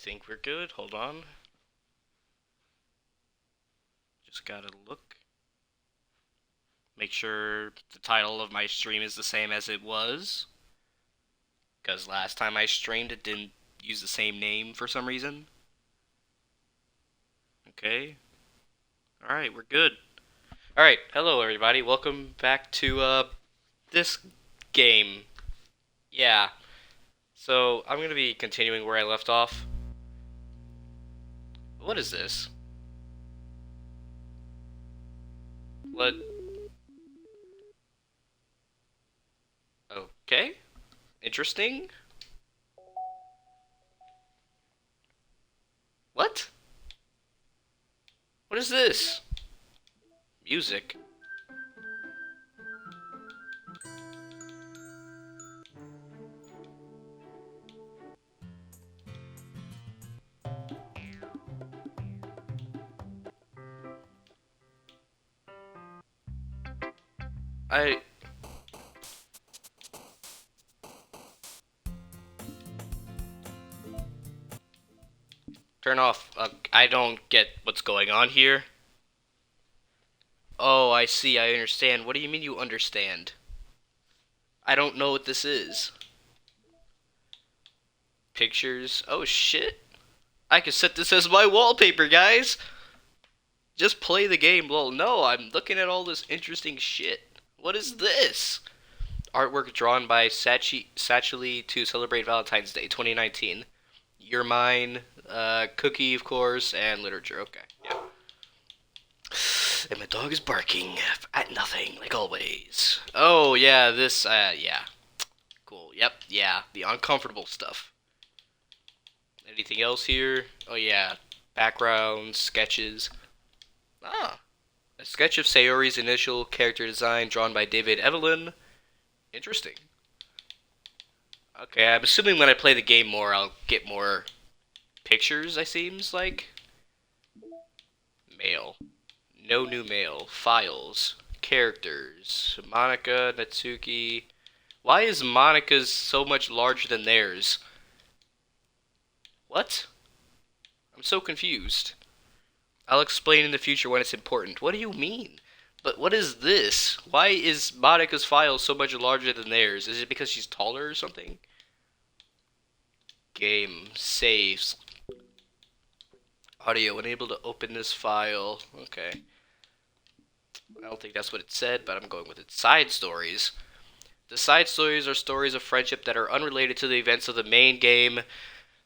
Think we're good? Hold on. Just gotta look. Make sure the title of my stream is the same as it was. Because last time I streamed, it didn't use the same name for some reason. Okay. Alright, we're good. Alright, hello everybody. Welcome back to, this game. Yeah. So, I'm gonna be continuing where I left off. What is this? What? Okay. Interesting. What? What is this? Music. I... Turn off. I don't get what's going on here. Oh, I see. I understand. What do you mean you understand? I don't know what this is. Pictures. Oh, shit. I can set this as my wallpaper, guys. Just play the game, lol. No, I'm looking at all this interesting shit. What is this? Artwork drawn by Satchely to celebrate Valentine's Day 2019. You're Mine, Cookie, of course, and literature. Okay, yeah. And my dog is barking at nothing, like always. Oh, yeah, this, yeah. Cool, yep, yeah, the uncomfortable stuff. Anything else here? Oh, yeah, backgrounds, sketches. Ah, a sketch of Sayori's initial character design drawn by David Evelyn. Interesting. Okay, I'm assuming when I play the game more, I'll get more pictures, it seems like. Mail. No new mail. Files. Characters. Monica, Natsuki. Why is Monica's so much larger than theirs? What? I'm so confused. I'll explain in the future when it's important. What do you mean? But what is this? Why is Monica's file so much larger than theirs? Is it because she's taller or something? Game. Saves. Audio. Unable to open this file. Okay. I don't think that's what it said, but I'm going with it. Side stories. The side stories are stories of friendship that are unrelated to the events of the main game.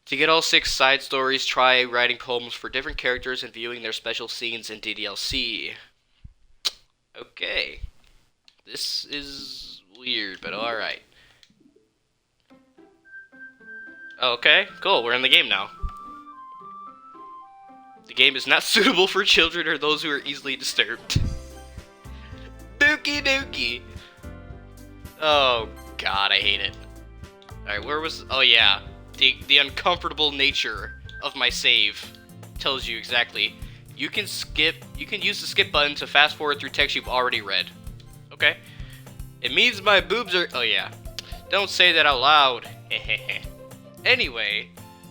To get all 6 side stories, try writing poems for different characters and viewing their special scenes in DDLC. Okay. This is weird, but alright. Okay, cool, we're in the game now. The game is not suitable for children or those who are easily disturbed. Doki Doki! Oh god, I hate it. Alright, where was... Oh yeah. The uncomfortable nature of my save tells you exactly. You can use the skip button to fast forward through text you've already read. Okay. It means my boobs are... Oh yeah. Don't say that out loud. Anyway,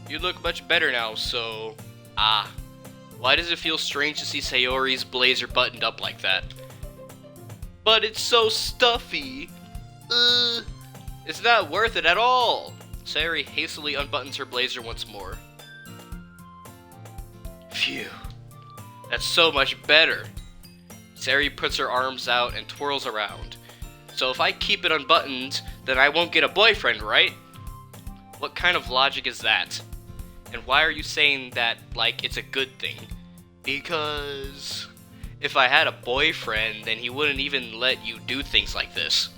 you look much better now, so... Ah. Why does it feel strange to see Sayori's blazer buttoned up like that? But it's so stuffy. It's not worth it at all. Sayori hastily unbuttons her blazer once more. Phew. That's so much better. Sayori puts her arms out and twirls around. So if I keep it unbuttoned, then I won't get a boyfriend, right? What kind of logic is that? And why are you saying that like it's a good thing? Because if I had a boyfriend, then he wouldn't even let you do things like this.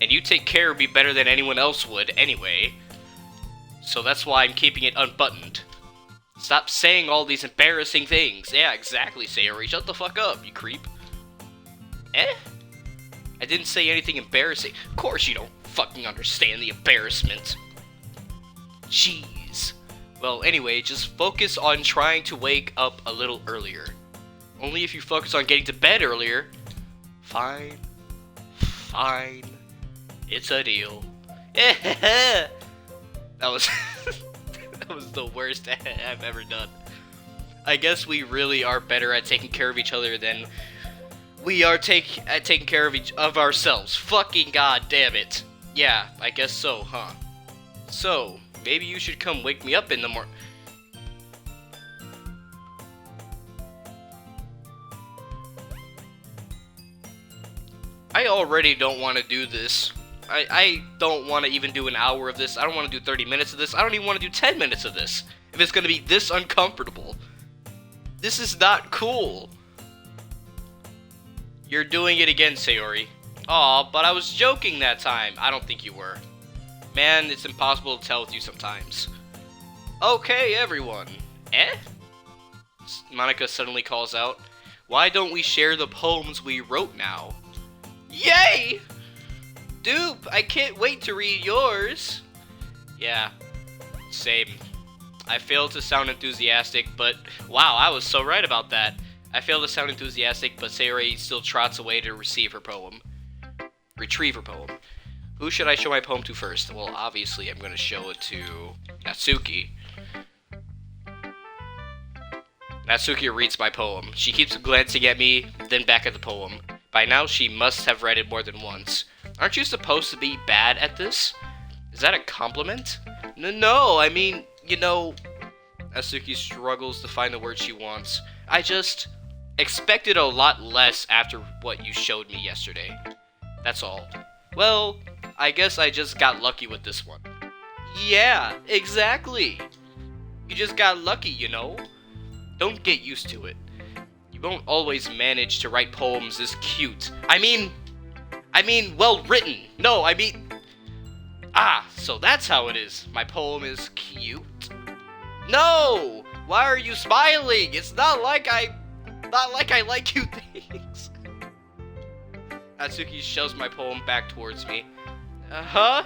And you take care of me better than anyone else would, anyway. So that's why I'm keeping it unbuttoned. Stop saying all these embarrassing things. Yeah, exactly, Sayori. Shut the fuck up, you creep. Eh? I didn't say anything embarrassing. Of course you don't fucking understand the embarrassment. Jeez. Well, anyway, just focus on trying to wake up a little earlier. Only if you focus on getting to bed earlier. Fine. Fine. It's a deal. That was... That was the worst I've ever done. I guess we really are better at taking care of each other than we are at taking care of ourselves. Fucking god damn it. Yeah, I guess so, huh? So, maybe you should come wake me up in the morning. I already don't want to do this. I don't want to even do an hour of this. I don't want to do 30 minutes of this. I don't even want to do 10 minutes of this. If it's going to be this uncomfortable. This is not cool. You're doing it again, Sayori. Aw, but I was joking that time. I don't think you were. Man, it's impossible to tell with you sometimes. Okay, everyone. Eh? Monica suddenly calls out. Why don't we share the poems we wrote now? Yay! Dupe, I can't wait to read yours. Yeah, same. I failed to sound enthusiastic, but wow, I was so right about that. I failed to sound enthusiastic, but Sayori still trots away to retrieve her poem. Who should I show my poem to first? Well, obviously, I'm going to show it to Natsuki. Natsuki reads my poem. She keeps glancing at me, then back at the poem. By now, she must have read it more than once. Aren't you supposed to be bad at this? Is that a compliment? No, I mean, you know... Natsuki struggles to find the word she wants. I just expected a lot less after what you showed me yesterday. That's all. Well, I guess I just got lucky with this one. Yeah, exactly. You just got lucky, you know? Don't get used to it. You won't always manage to write poems this cute. I mean, well written. No, I mean... Ah, so that's how it is. My poem is cute? No! Why are you smiling? It's not like I like cute things. Natsuki shoves my poem back towards me. Uh-huh?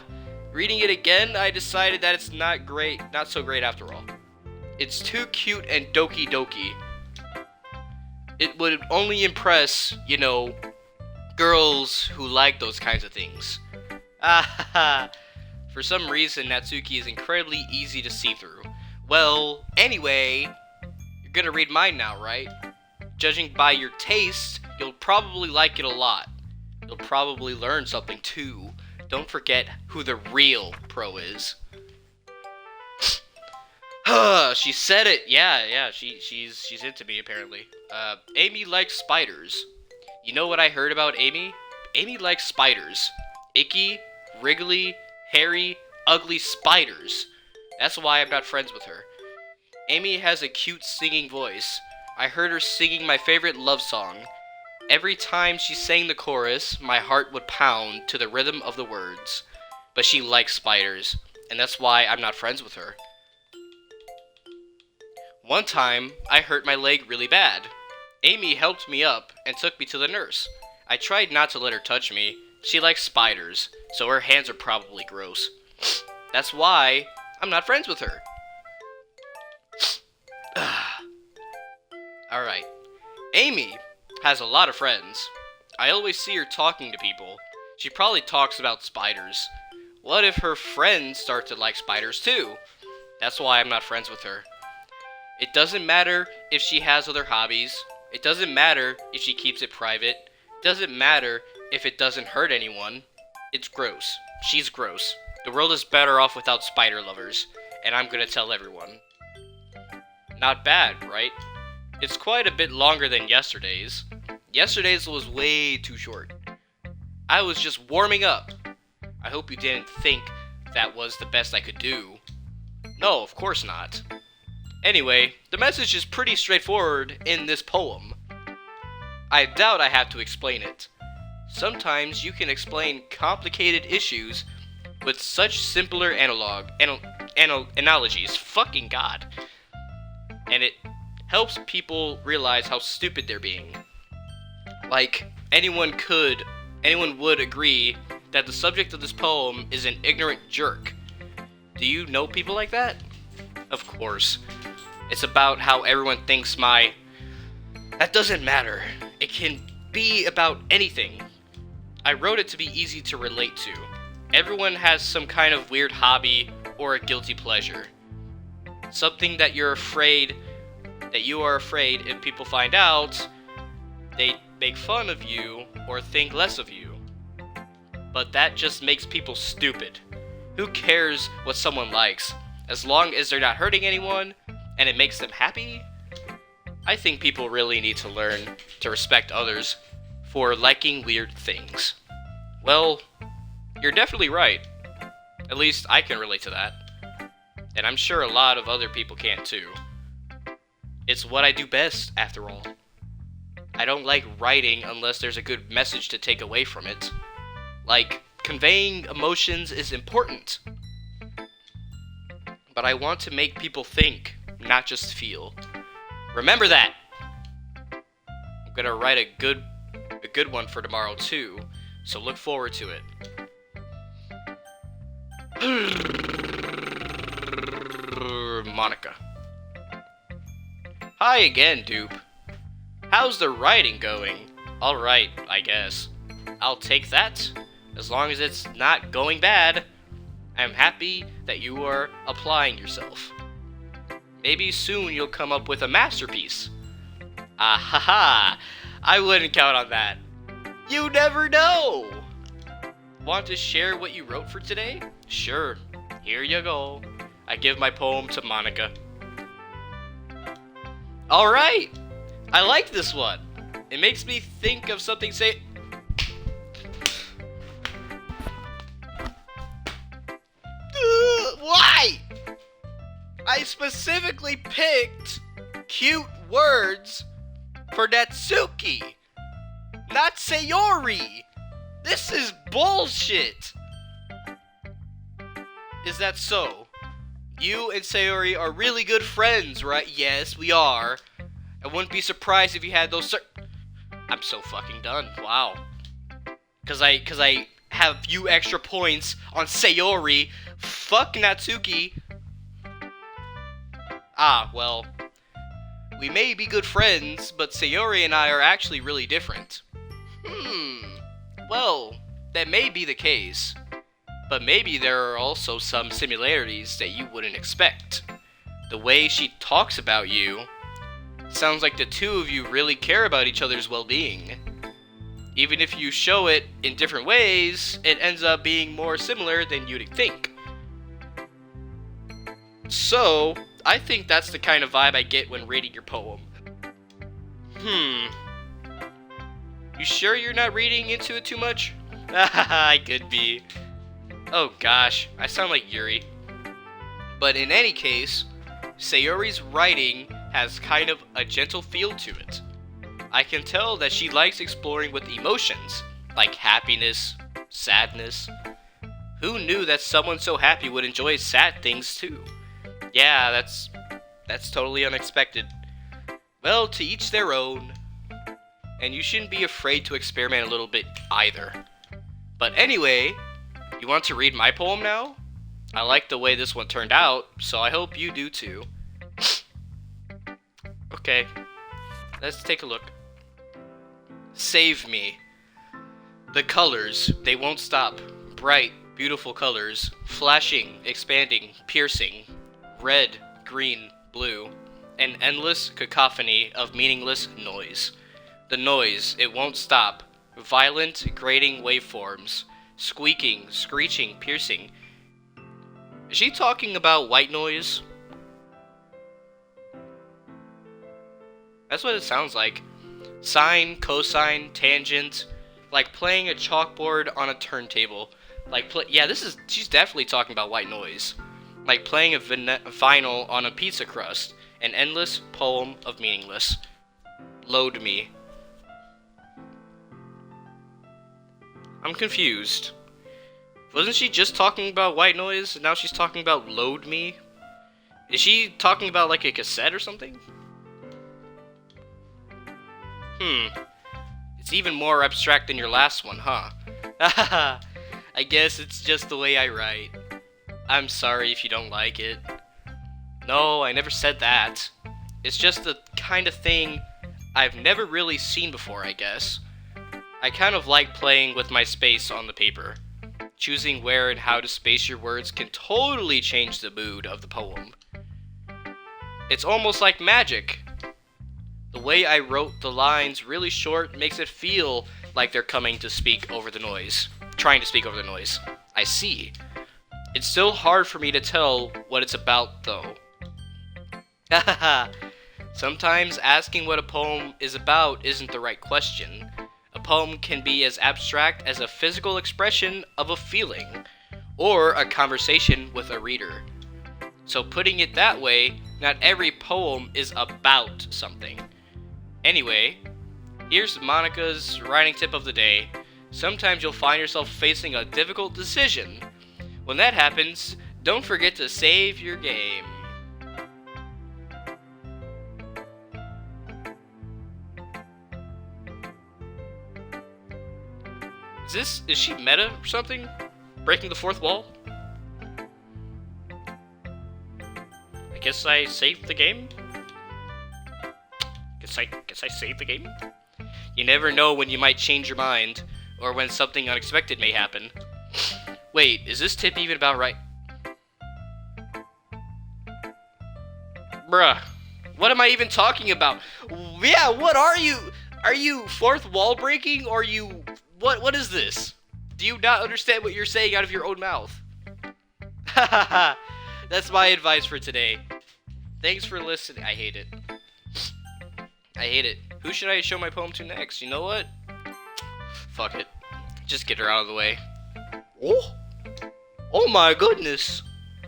Reading it again, I decided that it's not so great after all. It's too cute and doki doki. It would only impress, you know, girls who like those kinds of things. Ah, for some reason, Natsuki is incredibly easy to see through. Well, anyway, you're gonna read mine now, right? Judging by your taste, you'll probably like it a lot. You'll probably learn something too. Don't forget who the real pro is. She said it. Yeah, she's into me apparently. Amy likes spiders. You know what I heard about Amy? Amy likes spiders. Icky, wriggly, hairy, ugly spiders. That's why I'm not friends with her. Amy has a cute singing voice. I heard her singing my favorite love song. Every time she sang the chorus, my heart would pound to the rhythm of the words. But she likes spiders, and that's why I'm not friends with her. One time, I hurt my leg really bad. Amy helped me up and took me to the nurse. I tried not to let her touch me. She likes spiders, so her hands are probably gross. That's why I'm not friends with her. Alright. Amy has a lot of friends. I always see her talking to people. She probably talks about spiders. What if her friends start to like spiders too? That's why I'm not friends with her. It doesn't matter if she has other hobbies. It doesn't matter if she keeps it private. It doesn't matter if it doesn't hurt anyone. It's gross. She's gross. The world is better off without spider lovers, and I'm gonna tell everyone. Not bad, right? It's quite a bit longer than yesterday's. Yesterday's was way too short. I was just warming up. I hope you didn't think that was the best I could do. No, of course not. Anyway, the message is pretty straightforward in this poem. I doubt I have to explain it. Sometimes you can explain complicated issues with such simpler analogies. Fucking God. And it helps people realize how stupid they're being. Like, anyone would agree that the subject of this poem is an ignorant jerk. Do you know people like that? Of course. It's about how everyone thinks That doesn't matter. It can be about anything. I wrote it to be easy to relate to. Everyone has some kind of weird hobby or a guilty pleasure. something that you are afraid if people find out, they make fun of you or think less of you. But that just makes people stupid. Who cares what someone likes? As long as they're not hurting anyone and it makes them happy? I think people really need to learn to respect others for liking weird things. Well, you're definitely right. At least I can relate to that. And I'm sure a lot of other people can too. It's what I do best, after all. I don't like writing unless there's a good message to take away from it. Like, conveying emotions is important. But I want to make people think, not just feel. Remember that! I'm gonna write a good one for tomorrow too, so look forward to it. Monica. Hi again, dupe. How's the writing going? Alright, I guess. I'll take that. As long as it's not going bad, I'm happy that you are applying yourself. Maybe soon you'll come up with a masterpiece. Ahaha! I wouldn't count on that. You never know! Want to share what you wrote for today? Sure. Here you go. I give my poem to Monica. Alright! I like this one. It makes me think of something Why? I specifically picked cute words for Natsuki, not Sayori. This is bullshit. Is that so? You and Sayori are really good friends, right? Yes, we are. I wouldn't be surprised if you had those I'm so fucking done. Wow. Cause I have few extra points on Sayori. Fuck Natsuki. Ah, well. We may be good friends, but Sayori and I are actually really different. Well, that may be the case. But maybe there are also some similarities that you wouldn't expect. The way she talks about you sounds like the two of you really care about each other's well-being. Even if you show it in different ways, it ends up being more similar than you'd think. So, I think that's the kind of vibe I get when reading your poem. You sure you're not reading into it too much? I could be. Oh gosh, I sound like Yuri. But in any case, Sayori's writing has kind of a gentle feel to it. I can tell that she likes exploring with emotions, like happiness, sadness. Who knew that someone so happy would enjoy sad things too? Yeah, that's totally unexpected. Well, to each their own. And you shouldn't be afraid to experiment a little bit either. But anyway, you want to read my poem now? I like the way this one turned out, so I hope you do too. Okay, let's take a look. Save me. The colors, they won't stop. Bright, beautiful colors. Flashing, expanding, piercing. Red, green, blue. An endless cacophony of meaningless noise. The noise, it won't stop. Violent, grating waveforms. Squeaking, screeching, piercing. Is she talking about white noise? That's what it sounds like. Sine, cosine, tangent. Like playing a chalkboard on a turntable. Yeah, she's definitely talking about white noise. Like playing a vinyl on a pizza crust. An endless poem of meaningless. Load me. I'm confused. Wasn't she just talking about white noise, and now she's talking about load me? Is she talking about like a cassette or something? It's even more abstract than your last one, huh? I guess it's just the way I write. I'm sorry if you don't like it. No, I never said that. It's just the kind of thing I've never really seen before, I guess. I kind of like playing with my space on the paper. Choosing where and how to space your words can totally change the mood of the poem. It's almost like magic. The way I wrote the lines really short makes it feel like they're coming to speak over the noise. Trying to speak over the noise. I see. It's still hard for me to tell what it's about, though. Hahaha. Sometimes asking what a poem is about isn't the right question. A poem can be as abstract as a physical expression of a feeling, or a conversation with a reader. So putting it that way, not every poem is about something. Anyway, here's Monica's writing tip of the day. Sometimes you'll find yourself facing a difficult decision. When that happens, don't forget to save your game. Is she meta or something? Breaking the fourth wall? I guess I saved the game? Guess I saved the game? You never know when you might change your mind, or when something unexpected may happen. Wait, is this tip even about right? Bruh, what am I even talking about? Yeah, what are you? Are you fourth wall breaking, or are you... What is this? Do you not understand what you're saying out of your own mouth? Hahaha, that's my advice for today. Thanks for listening. I hate it. I hate it. Who should I show my poem to next? You know what? Fuck it. Just get her out of the way. Oh! Oh my goodness!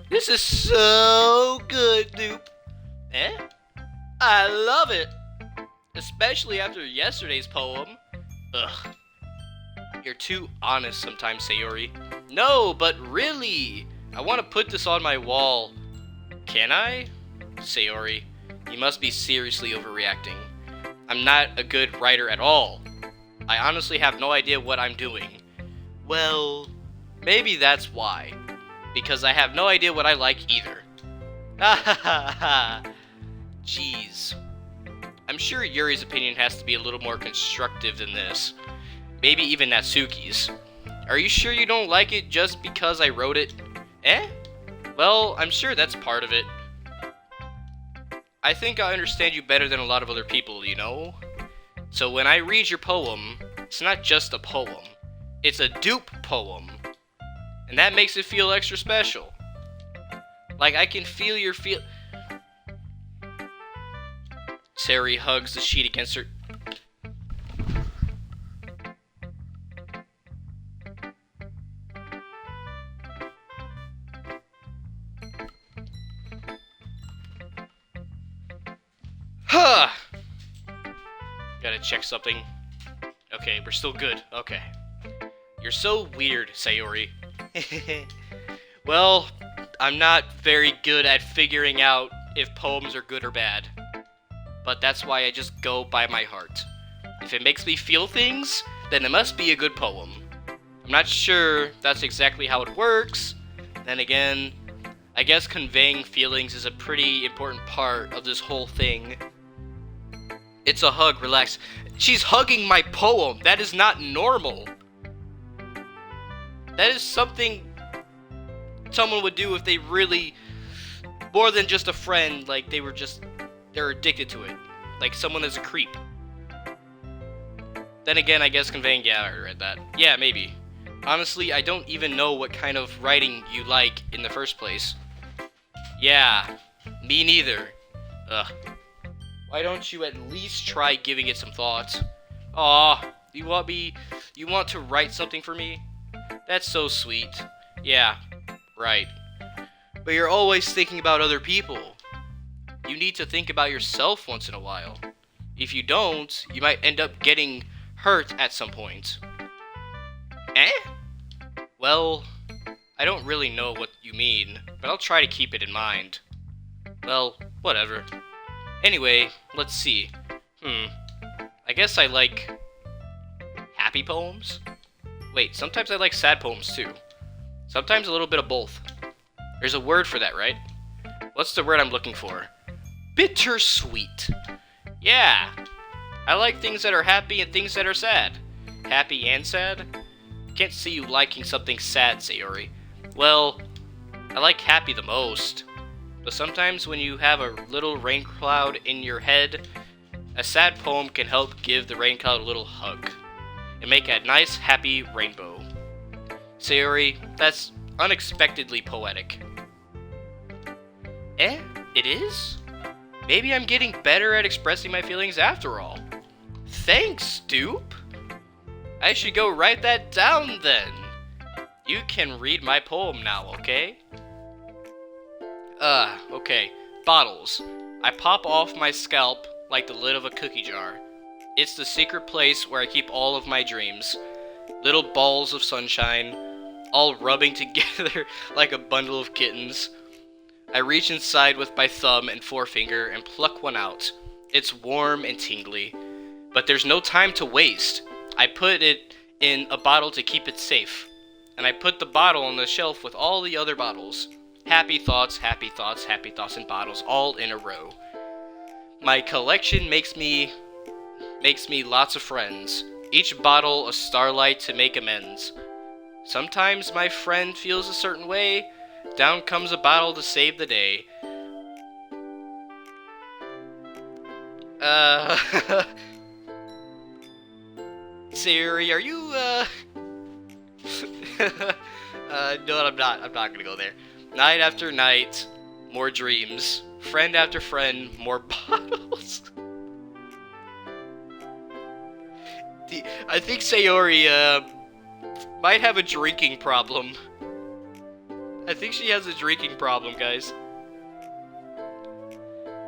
This is so good, Noop. Eh? I love it! Especially after yesterday's poem. Ugh. You're too honest sometimes, Sayori. No, but really! I want to put this on my wall. Can I? Sayori, you must be seriously overreacting. I'm not a good writer at all. I honestly have no idea what I'm doing. Well, maybe that's why. Because I have no idea what I like either. Ha ha ha ha. Jeez. I'm sure Yuri's opinion has to be a little more constructive than this. Maybe even Natsuki's. Are you sure you don't like it just because I wrote it? Eh? Well, I'm sure that's part of it. I think I understand you better than a lot of other people, you know? So when I read your poem, it's not just a poem. It's a dupe poem. And that makes it feel extra special. Like I can feel your feel... Terry hugs the sheet against her... Huh! Gotta check something. Okay, we're still good. Okay. You're so weird, Sayori. Well, I'm not very good at figuring out if poems are good or bad. But that's why I just go by my heart. If it makes me feel things, then it must be a good poem. I'm not sure that's exactly how it works. Then again, I guess conveying feelings is a pretty important part of this whole thing. It's a hug, relax. She's hugging my poem. That is not normal. That is something someone would do if they really, more than just a friend, like they're addicted to it. Like someone is a creep. Then again, I guess conveying, yeah, I read that. Yeah, maybe. Honestly, I don't even know what kind of writing you like in the first place. Yeah, me neither. Ugh. Why don't you at least try giving it some thought? Aw, you want to write something for me? That's so sweet. Yeah, right. But you're always thinking about other people. You need to think about yourself once in a while. If you don't, you might end up getting hurt at some point. Eh? Well, I don't really know what you mean, but I'll try to keep it in mind. Well, whatever. Anyway, let's see. I guess I like happy poems? Wait, sometimes I like sad poems too. Sometimes a little bit of both. There's a word for that, right? What's the word I'm looking for? Bittersweet. Yeah. I like things that are happy and things that are sad. Happy and sad? Can't see you liking something sad, Sayori. Well, I like happy the most. but sometimes when you have a little rain cloud in your head, a sad poem can help give the rain cloud a little hug and make a nice, happy rainbow. Sayori, that's unexpectedly poetic. Eh? It is? Maybe I'm getting better at expressing my feelings after all. Thanks, Stoop! I should go write that down then. You can read my poem now, okay? Okay. Bottles. I pop off my scalp like the lid of a cookie jar. It's the secret place where I keep all of my dreams. Little balls of sunshine, all rubbing together like a bundle of kittens. I reach inside with my thumb and forefinger and pluck one out. It's warm and tingly, but there's no time to waste. I put it in a bottle to keep it safe, and I put the bottle on the shelf with all the other bottles. Happy thoughts, happy thoughts, happy thoughts, and bottles all in a row. My collection makes me lots of friends. Each bottle a starlight to make amends. Sometimes my friend feels a certain way. Down comes a bottle to save the day. Siri, are you, no, I'm not gonna go there. Night after night, more dreams. Friend after friend, more bottles. I think Sayori, might have a drinking problem. I think she has a drinking problem, guys.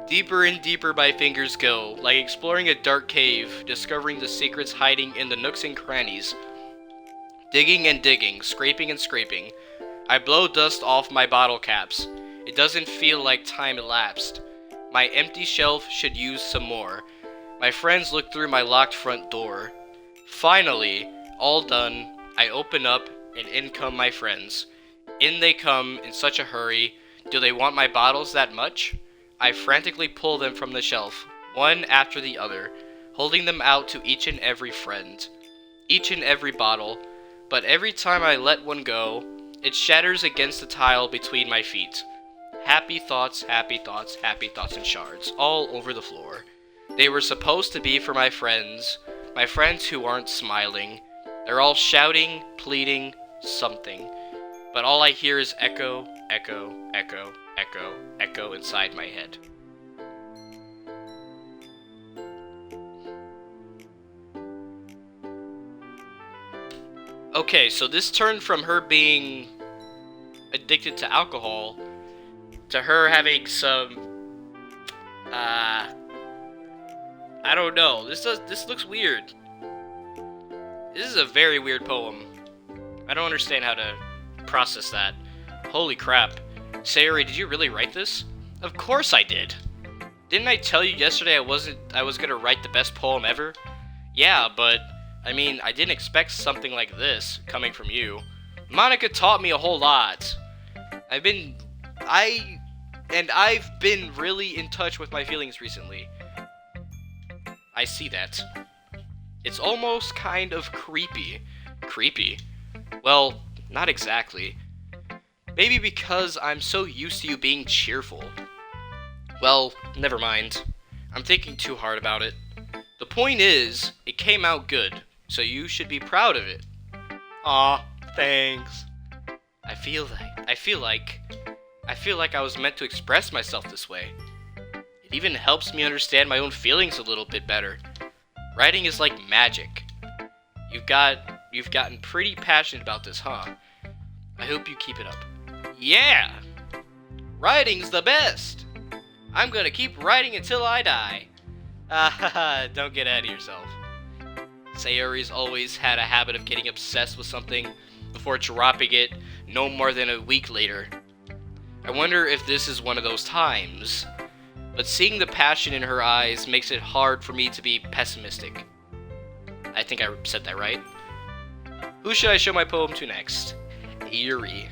Deeper and deeper my fingers go, like exploring a dark cave, discovering the secrets hiding in the nooks and crannies. Digging and digging, scraping and scraping. I blow dust off my bottle caps. It doesn't feel like time elapsed. My empty shelf should use some more. My friends look through my locked front door. Finally, all done, I open up and in come my friends. In they come in such a hurry. Do they want my bottles that much? I frantically pull them from the shelf, one after the other, holding them out to each and every friend. Each and every bottle, but every time I let one go, it shatters against the tile between my feet. Happy thoughts, happy thoughts, happy thoughts in shards, all over the floor. They were supposed to be for my friends who aren't smiling. They're all shouting, pleading, something. But all I hear is echo, echo, echo, echo, echo inside my head. Okay, so this turned from her being addicted to alcohol to her having some, I don't know. This looks weird. This is a very weird poem. I don't understand how to process that. Holy crap. Sayori, did you really write this? Of course I did. Didn't I tell you yesterday I was gonna write the best poem ever? Yeah, but I mean, I didn't expect something like this coming from you. Monica taught me a whole lot. I've been really in touch with my feelings recently. I see that. It's almost kind of creepy. Creepy? Well, not exactly. Maybe because I'm so used to you being cheerful. Well, never mind. I'm thinking too hard about it. The point is, it came out good, so you should be proud of it. Aw, thanks. I feel like I was meant to express myself this way. It even helps me understand my own feelings a little bit better. Writing is like magic. You've gotten pretty passionate about this, huh? I hope you keep it up. Yeah! Writing's the best! I'm gonna keep writing until I die. Don't get ahead of yourself. Sayori's always had a habit of getting obsessed with something before dropping it no more than a week later. I wonder if this is one of those times. But seeing the passion in her eyes makes it hard for me to be pessimistic. I think I said that right. Who should I show my poem to next? Eerie.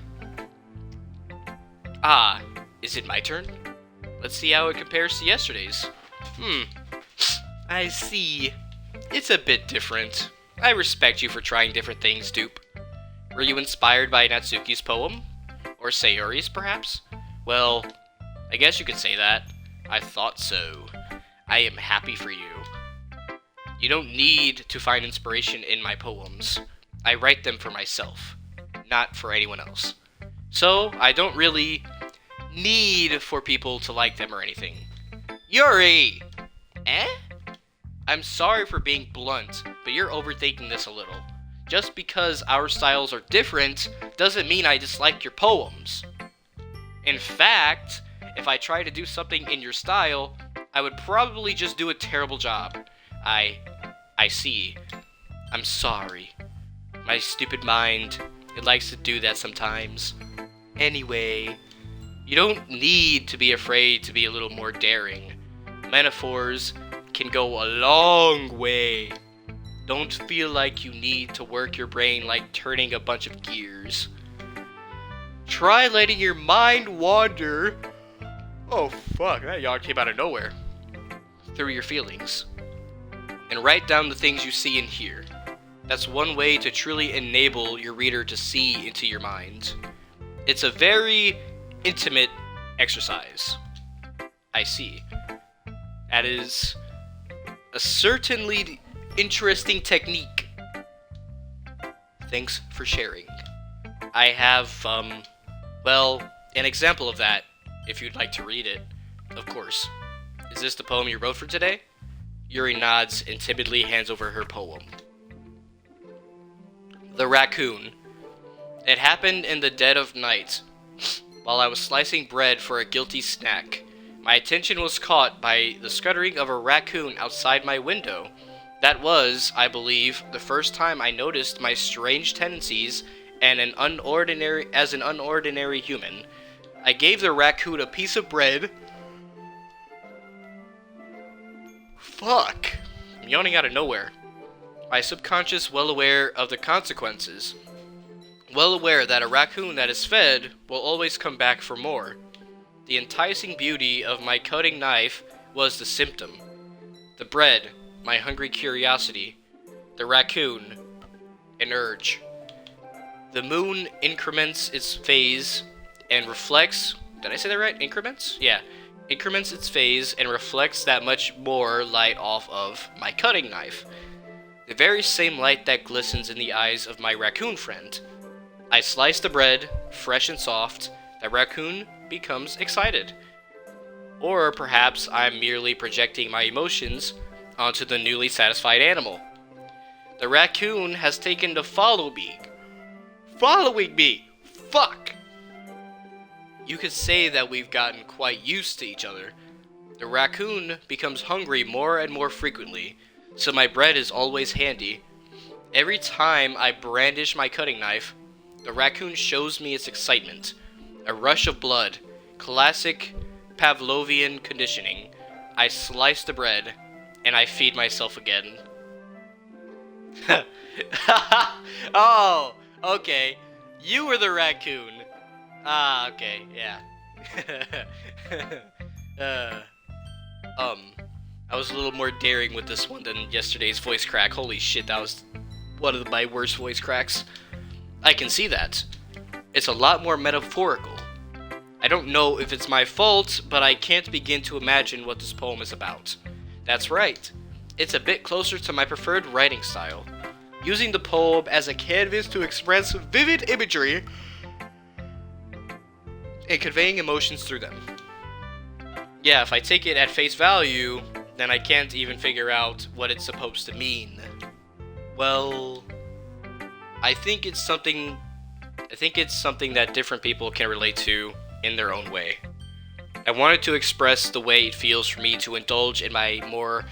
Ah, is it my turn? Let's see how it compares to yesterday's. I see. It's a bit different. I respect you for trying different things, Dupe. Were you inspired by Natsuki's poem? Or Sayori's, perhaps? Well, I guess you could say that. I thought so. I am happy for you. You don't need to find inspiration in my poems. I write them for myself, not for anyone else. So, I don't really need for people to like them or anything. Yuri! Eh? I'm sorry for being blunt, but you're overthinking this a little. Just because our styles are different doesn't mean I dislike your poems. In fact, if I try to do something in your style, I would probably just do a terrible job. I see. I'm sorry. My stupid mind, it likes to do that sometimes. Anyway, you don't need to be afraid to be a little more daring. Metaphors can go a long way. Don't feel like you need to work your brain like turning a bunch of gears. Try letting your mind wander. Oh fuck, that yawn came out of nowhere. Through your feelings. And write down the things you see and hear. That's one way to truly enable your reader to see into your mind. It's a very intimate exercise. I see. That is a certainly interesting technique. Thanks for sharing. I have, well, an example of that, if you'd like to read it, of course. Is this the poem you wrote for today? Yuri nods and timidly hands over her poem. The Raccoon. It happened in the dead of night, while I was slicing bread for a guilty snack. My attention was caught by the scuttering of a raccoon outside my window. That was, I believe, the first time I noticed my strange tendencies and an unordinary human. I gave the raccoon a piece of bread. Fuck. I'm yawning out of nowhere. My subconscious well aware of the consequences. Well aware that a raccoon that is fed will always come back for more. The enticing beauty of my cutting knife was the symptom. The bread, my hungry curiosity. The raccoon, an urge. The moon increments its phase and reflects... Did I say that right? Increments? Yeah. Increments its phase and reflects that much more light off of my cutting knife. The very same light that glistens in the eyes of my raccoon friend. I slice the bread, fresh and soft. The raccoon becomes excited. Or perhaps I'm merely projecting my emotions onto the newly satisfied animal. The raccoon has taken to follow me. Following me! Fuck! You could say that we've gotten quite used to each other. The raccoon becomes hungry more and more frequently, so my bread is always handy. Every time I brandish my cutting knife, the raccoon shows me its excitement. A rush of blood. Classic Pavlovian conditioning. I slice the bread, and I feed myself again. Oh, okay. You were the raccoon. Ah, okay, yeah. I was a little more daring with this one than yesterday's voice crack. Holy shit, that was one of my worst voice cracks. I can see that. It's a lot more metaphorical. I don't know if it's my fault, but I can't begin to imagine what this poem is about. That's right. It's a bit closer to my preferred writing style. Using the poem as a canvas to express vivid imagery and conveying emotions through them. Yeah, if I take it at face value, then I can't even figure out what it's supposed to mean. Well, I think it's something that different people can relate to in their own way. I wanted to express the way it feels for me to indulge in my more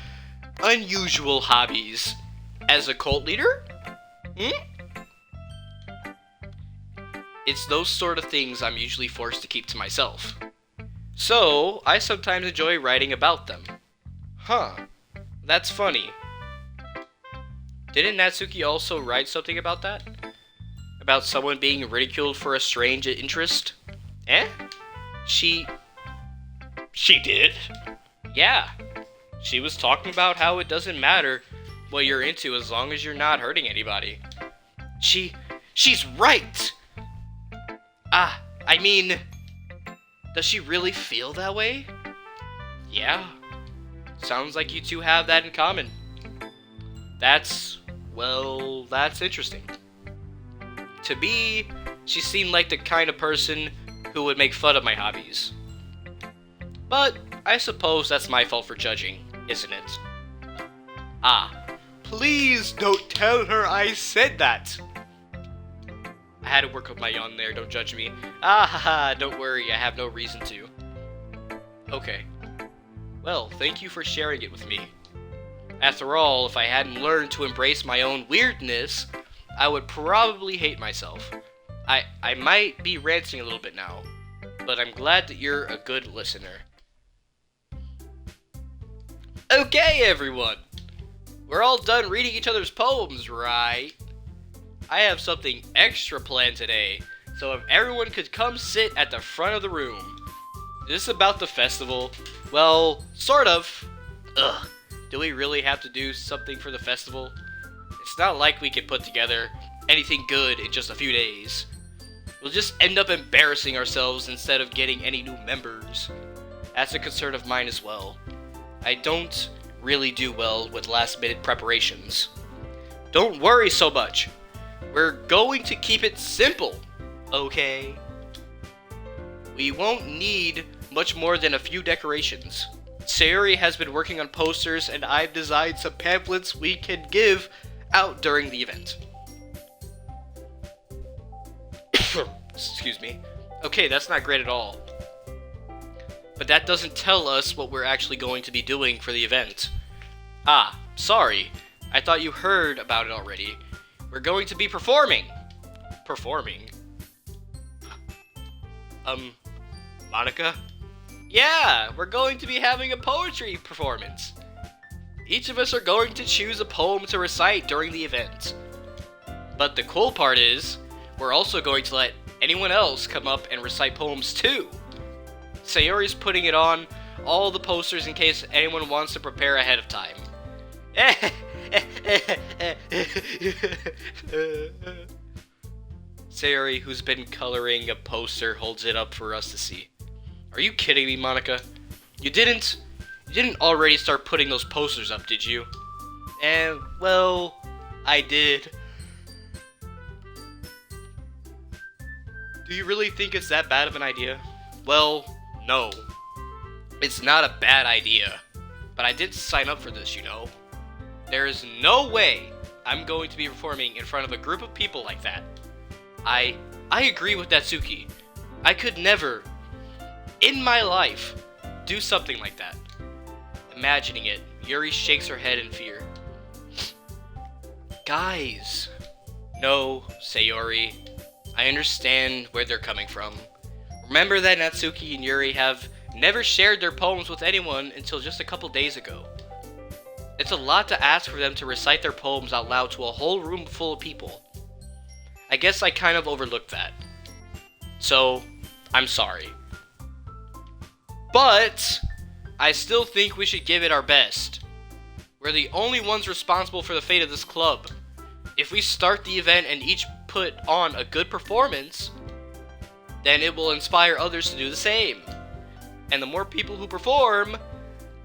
unusual hobbies. As a cult leader? It's those sort of things I'm usually forced to keep to myself. So, I sometimes enjoy writing about them. Huh. That's funny. Didn't Natsuki also write something about that? About someone being ridiculed for a strange interest? Eh? She did? Yeah. She was talking about how it doesn't matter what you're into as long as you're not hurting anybody. She's right! I mean, Does she really feel that way? Yeah. Sounds like you two have that in common. That's interesting. To me, she seemed like the kind of person who would make fun of my hobbies. But I suppose that's my fault for judging, isn't it? Ah, please don't tell her I said that! I had to work up my yawn there, don't judge me. Ah, haha, don't worry, I have no reason to. Okay. Well, thank you for sharing it with me. After all, if I hadn't learned to embrace my own weirdness, I would probably hate myself. I might be ranting a little bit now, but I'm glad that you're a good listener. Okay, everyone! We're all done reading each other's poems, right? I have something extra planned today, so if everyone could come sit at the front of the room. Is this about the festival? Well, sort of. Ugh, do we really have to do something for the festival? It's not like we can put together anything good in just a few days. We'll just end up embarrassing ourselves instead of getting any new members. That's a concern of mine as well. I don't really do well with last-minute preparations. Don't worry so much. We're going to keep it simple, okay? We won't need much more than a few decorations. Sayori has been working on posters, and I've designed some pamphlets we can give out during the event. Excuse me. Okay, that's not great at all. But that doesn't tell us what we're actually going to be doing for the event. Ah, sorry. I thought you heard about it already. We're going to be performing. Performing? Monica? Yeah, we're going to be having a poetry performance. Each of us are going to choose a poem to recite during the event. But the cool part is, we're also going to let anyone else come up and recite poems too. Sayori's putting it on all the posters in case anyone wants to prepare ahead of time. Sayori, who's been coloring a poster, holds it up for us to see. Are you kidding me, Monica? You didn't already start putting those posters up, did you? Well, I did. Do you really think it's that bad of an idea? Well, no. It's not a bad idea. But I did sign up for this, you know. There is no way I'm going to be performing in front of a group of people like that. I agree with Natsuki. I could never, in my life, do something like that. Imagining it, Yuri shakes her head in fear. Guys. No, Sayori. I understand where they're coming from. Remember that Natsuki and Yuri have never shared their poems with anyone until just a couple days ago. It's a lot to ask for them to recite their poems out loud to a whole room full of people. I guess I kind of overlooked that. So, I'm sorry. But, I still think we should give it our best. We're the only ones responsible for the fate of this club. If we start the event and each put on a good performance, then it will inspire others to do the same. And the more people who perform,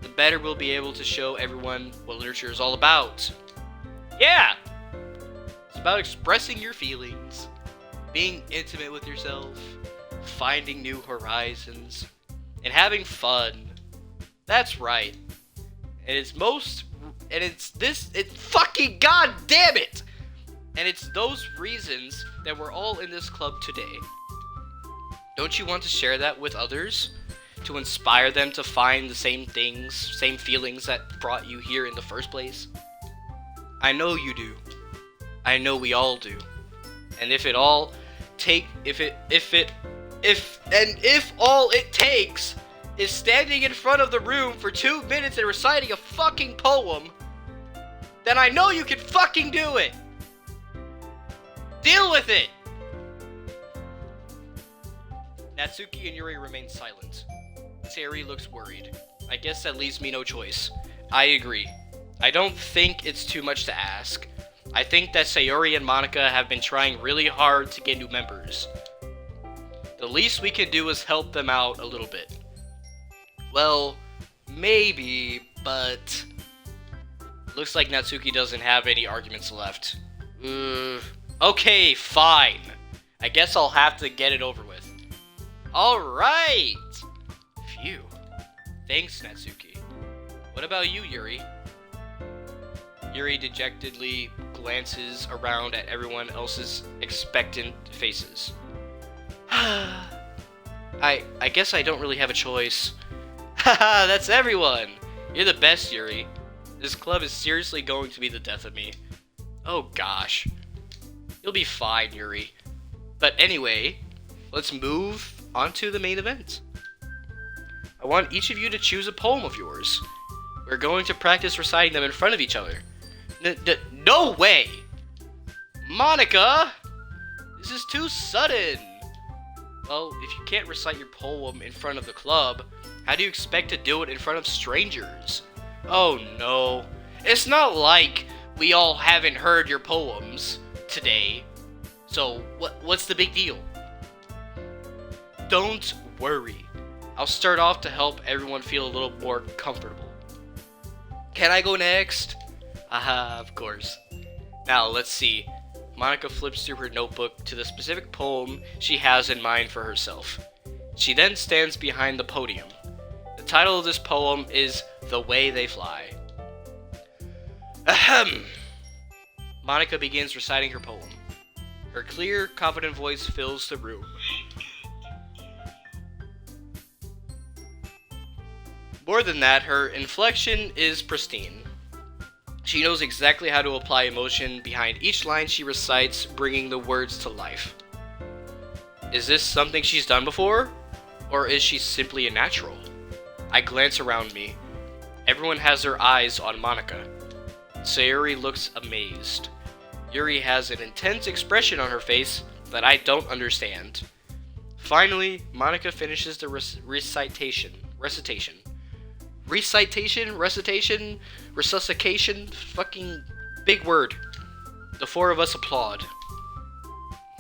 the better we'll be able to show everyone what literature is all about. Yeah! It's about expressing your feelings, being intimate with yourself, finding new horizons, and having fun. That's right. And it's fucking goddamn it! And it's those reasons that we're all in this club today. Don't you want to share that with others? To inspire them to find the same things, same feelings that brought you here in the first place? I know you do. I know we all do. And if all it takes is standing in front of the room for 2 minutes and reciting a fucking poem, then I know you can fucking do it! Deal with it! Natsuki and Yuri remain silent. Sayori looks worried. I guess that leaves me no choice. I agree. I don't think it's too much to ask. I think that Sayori and Monica have been trying really hard to get new members. The least we can do is help them out a little bit. Well, maybe, but looks like Natsuki doesn't have any arguments left. Okay, fine. I guess I'll have to get it over with. Alright! Phew. Thanks, Natsuki. What about you, Yuri? Yuri dejectedly glances around at everyone else's expectant faces. I guess I don't really have a choice. Haha, that's everyone! You're the best, Yuri. This club is seriously going to be the death of me. Oh gosh. You'll be fine, Yuri. But anyway, let's move on to the main event. I want each of you to choose a poem of yours. We're going to practice reciting them in front of each other. No way! Monica! This is too sudden! Well, if you can't recite your poem in front of the club, how do you expect to do it in front of strangers? Oh no. It's not like we all haven't heard your poems today. So, what's the big deal? Don't worry. I'll start off to help everyone feel a little more comfortable. Can I go next? Aha, of course. Now, let's see. Monica flips through her notebook to the specific poem she has in mind for herself. She then stands behind the podium. The title of this poem is The Way They Fly. Ahem! Monica begins reciting her poem. Her clear, confident voice fills the room. More than that, her inflection is pristine. She knows exactly how to apply emotion behind each line she recites, bringing the words to life. Is this something she's done before? Or is she simply a natural? I glance around me. Everyone has their eyes on Monica. Sayuri looks amazed. Yuri has an intense expression on her face that I don't understand. Finally, Monica finishes the recitation. Resuscitation? Fucking big word. The four of us applaud.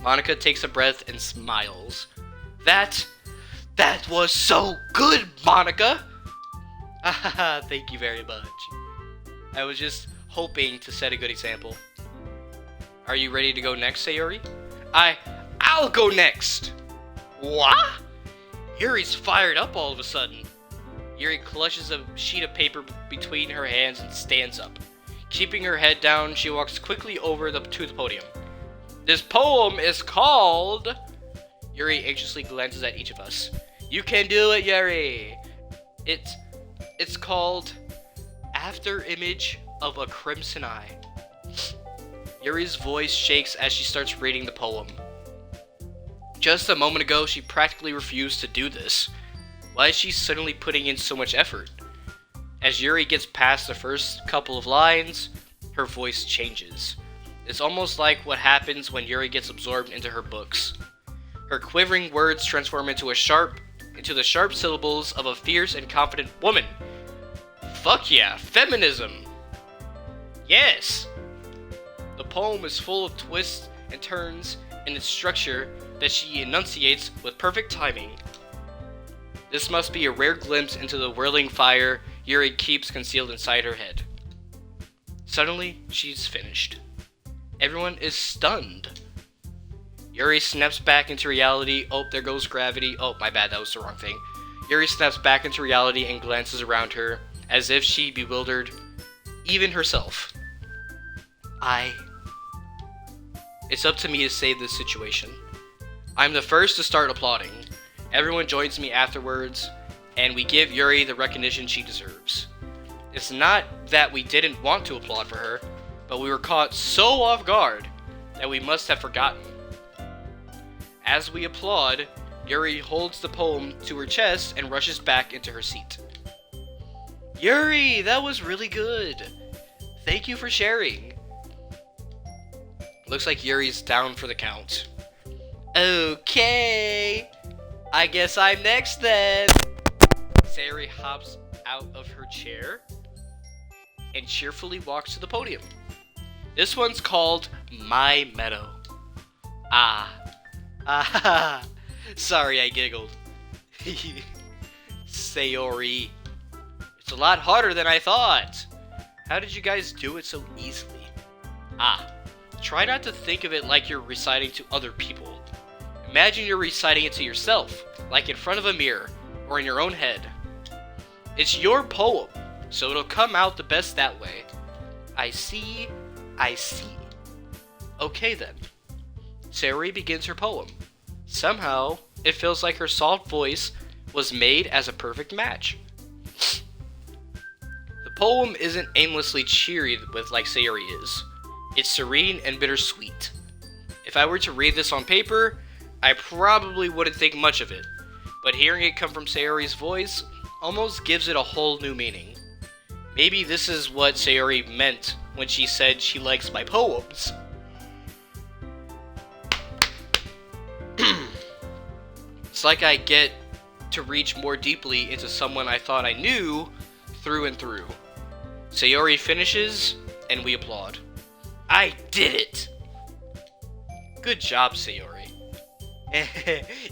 Monica takes a breath and smiles. That was so good, Monica! Ah, thank you very much. I was just hoping to set a good example. Are you ready to go next, Sayuri? I'll go next! What? Yuri's fired up all of a sudden. Yuri clutches a sheet of paper between her hands and stands up. Keeping her head down, she walks quickly over to the podium. This poem is called... Yuri anxiously glances at each of us. You can do it, Yuri! It's called After Image of a Crimson Eye. Yuri's voice shakes as she starts reading the poem. Just a moment ago, she practically refused to do this. Why is she suddenly putting in so much effort? As Yuri gets past the first couple of lines, her voice changes. It's almost like what happens when Yuri gets absorbed into her books. Her quivering words transform into the sharp syllables of a fierce and confident woman. Fuck yeah, feminism! Yes! The poem is full of twists and turns in its structure that she enunciates with perfect timing. This must be a rare glimpse into the whirling fire Yuri keeps concealed inside her head. Suddenly, she's finished. Everyone is stunned. Yuri snaps back into reality. Oh, there goes gravity. Oh, my bad, that was the wrong thing. Yuri snaps back into reality and glances around her, as if she bewildered even herself. It's up to me to save this situation. I'm the first to start applauding. Everyone joins me afterwards, and we give Yuri the recognition she deserves. It's not that we didn't want to applaud for her, but we were caught so off guard that we must have forgotten. As we applaud, Yuri holds the poem to her chest and rushes back into her seat. Yuri, that was really good. Thank you for sharing. Looks like Yuri's down for the count. Okay, I guess I'm next then. Sayuri hops out of her chair and cheerfully walks to the podium. This one's called My Meadow. Sorry, I giggled. Sayori. It's a lot harder than I thought. How did you guys do it so easily? Try not to think of it like you're reciting to other people. Imagine you're reciting it to yourself, like in front of a mirror, or in your own head. It's your poem, so it'll come out the best that way. I see. Okay then. Sayori begins her poem. Somehow, it feels like her soft voice was made as a perfect match. The poem isn't aimlessly cheery with like Sayori is. It's serene and bittersweet. If I were to read this on paper, I probably wouldn't think much of it, but hearing it come from Sayori's voice almost gives it a whole new meaning. Maybe this is what Sayori meant when she said she likes my poems. It's like I get to reach more deeply into someone I thought I knew through and through. Sayori finishes, and we applaud. I did it! Good job, Sayori.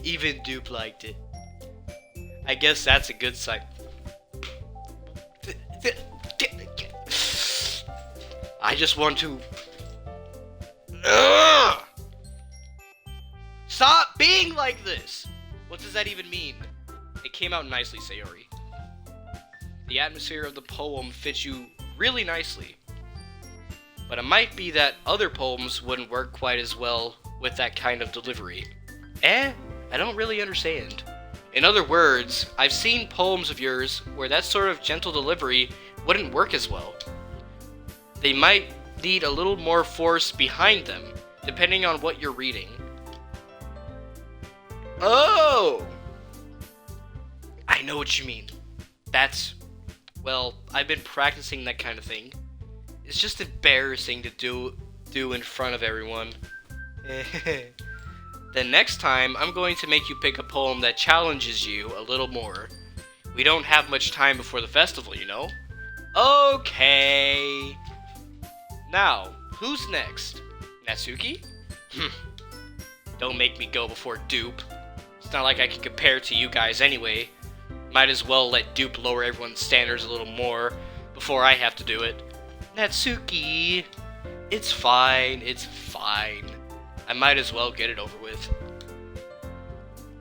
Even Dupe liked it. I guess that's a good sign. I just want to... Ugh! Stop being like this! What does that even mean? It came out nicely, Sayori. The atmosphere of the poem fits you really nicely. But it might be that other poems wouldn't work quite as well with that kind of delivery. I don't really understand. In other words, I've seen poems of yours where that sort of gentle delivery wouldn't work as well. They might need a little more force behind them, depending on what you're reading. Oh! I know what you mean. Well, I've been practicing that kind of thing. It's just embarrassing to do in front of everyone. Then next time, I'm going to make you pick a poem that challenges you a little more. We don't have much time before the festival, you know? Okay. Now, who's next? Natsuki? Don't make me go before Dupe. It's not like I can compare to you guys anyway. Might as well let Dupe lower everyone's standards a little more before I have to do it. Natsuki, it's fine. I might as well get it over with.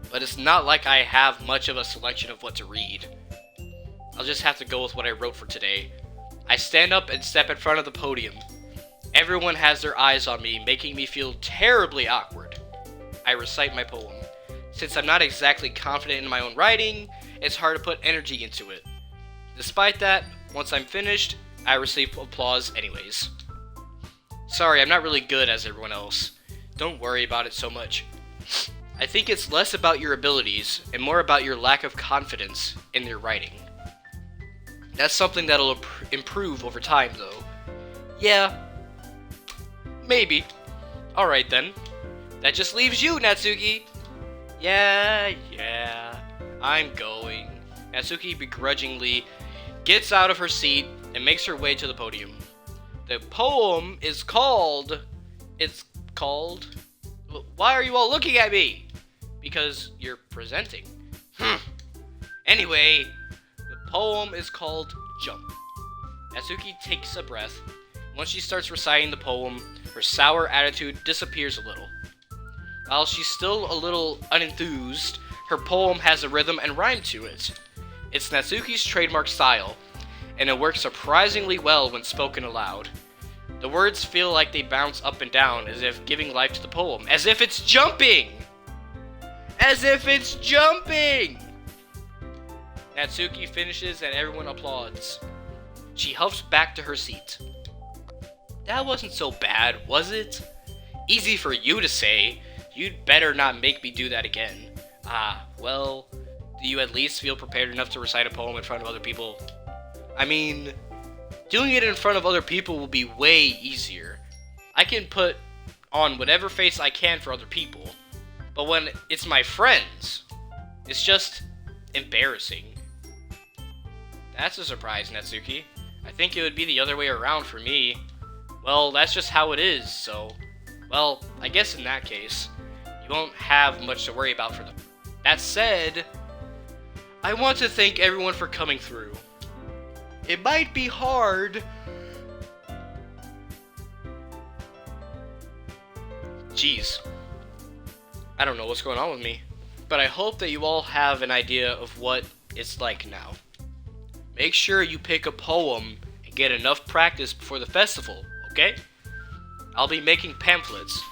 But it's not like I have much of a selection of what to read. I'll just have to go with what I wrote for today. I stand up and step in front of the podium. Everyone has their eyes on me, making me feel terribly awkward. I recite my poem. Since I'm not exactly confident in my own writing, it's hard to put energy into it. Despite that, once I'm finished, I receive applause anyways. Sorry, I'm not really good as everyone else. Don't worry about it so much. I think it's less about your abilities and more about your lack of confidence in your writing. That's something that'll improve over time, though. Yeah. Maybe. Alright then. That just leaves you, Natsuki. Yeah. I'm going. Natsuki begrudgingly gets out of her seat and makes her way to the podium. The poem is called... Why are you all looking at me? Because you're presenting. Anyway, the poem is called Jump. Natsuki takes a breath. Once she starts reciting the poem, her sour attitude disappears a little. While she's still a little unenthused, her poem has a rhythm and rhyme to it. It's Natsuki's trademark style, and it works surprisingly well when spoken aloud. The words feel like they bounce up and down as if giving life to the poem. As if it's jumping! As if it's jumping! Natsuki finishes and everyone applauds. She huffs back to her seat. That wasn't so bad, was it? Easy for you to say. You'd better not make me do that again. Well, do you at least feel prepared enough to recite a poem in front of other people? I mean, doing it in front of other people will be way easier. I can put on whatever face I can for other people, but when it's my friends, it's just embarrassing. That's a surprise, Natsuki. I think it would be the other way around for me. Well, that's just how it is, so... Well, I guess in that case, you won't have much to worry about for them. That said, I want to thank everyone for coming through. It might be hard. Jeez. I don't know what's going on with me. But I hope that you all have an idea of what it's like now. Make sure you pick a poem and get enough practice before the festival, okay? I'll be making pamphlets,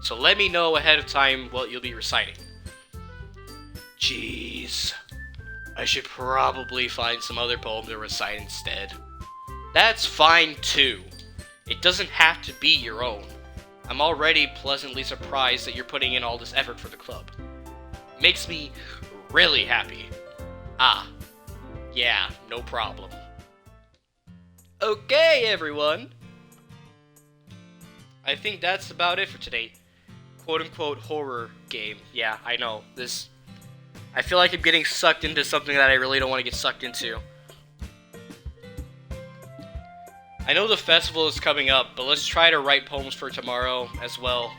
so let me know ahead of time what you'll be reciting. Jeez. I should probably find some other poem to recite instead. That's fine too. It doesn't have to be your own. I'm already pleasantly surprised that you're putting in all this effort for the club. Makes me really happy. Ah, yeah, no problem. Okay, everyone. I think that's about it for today. Quote-unquote horror game. Yeah, I know. I feel like I'm getting sucked into something that I really don't want to get sucked into. I know the festival is coming up, but let's try to write poems for tomorrow as well.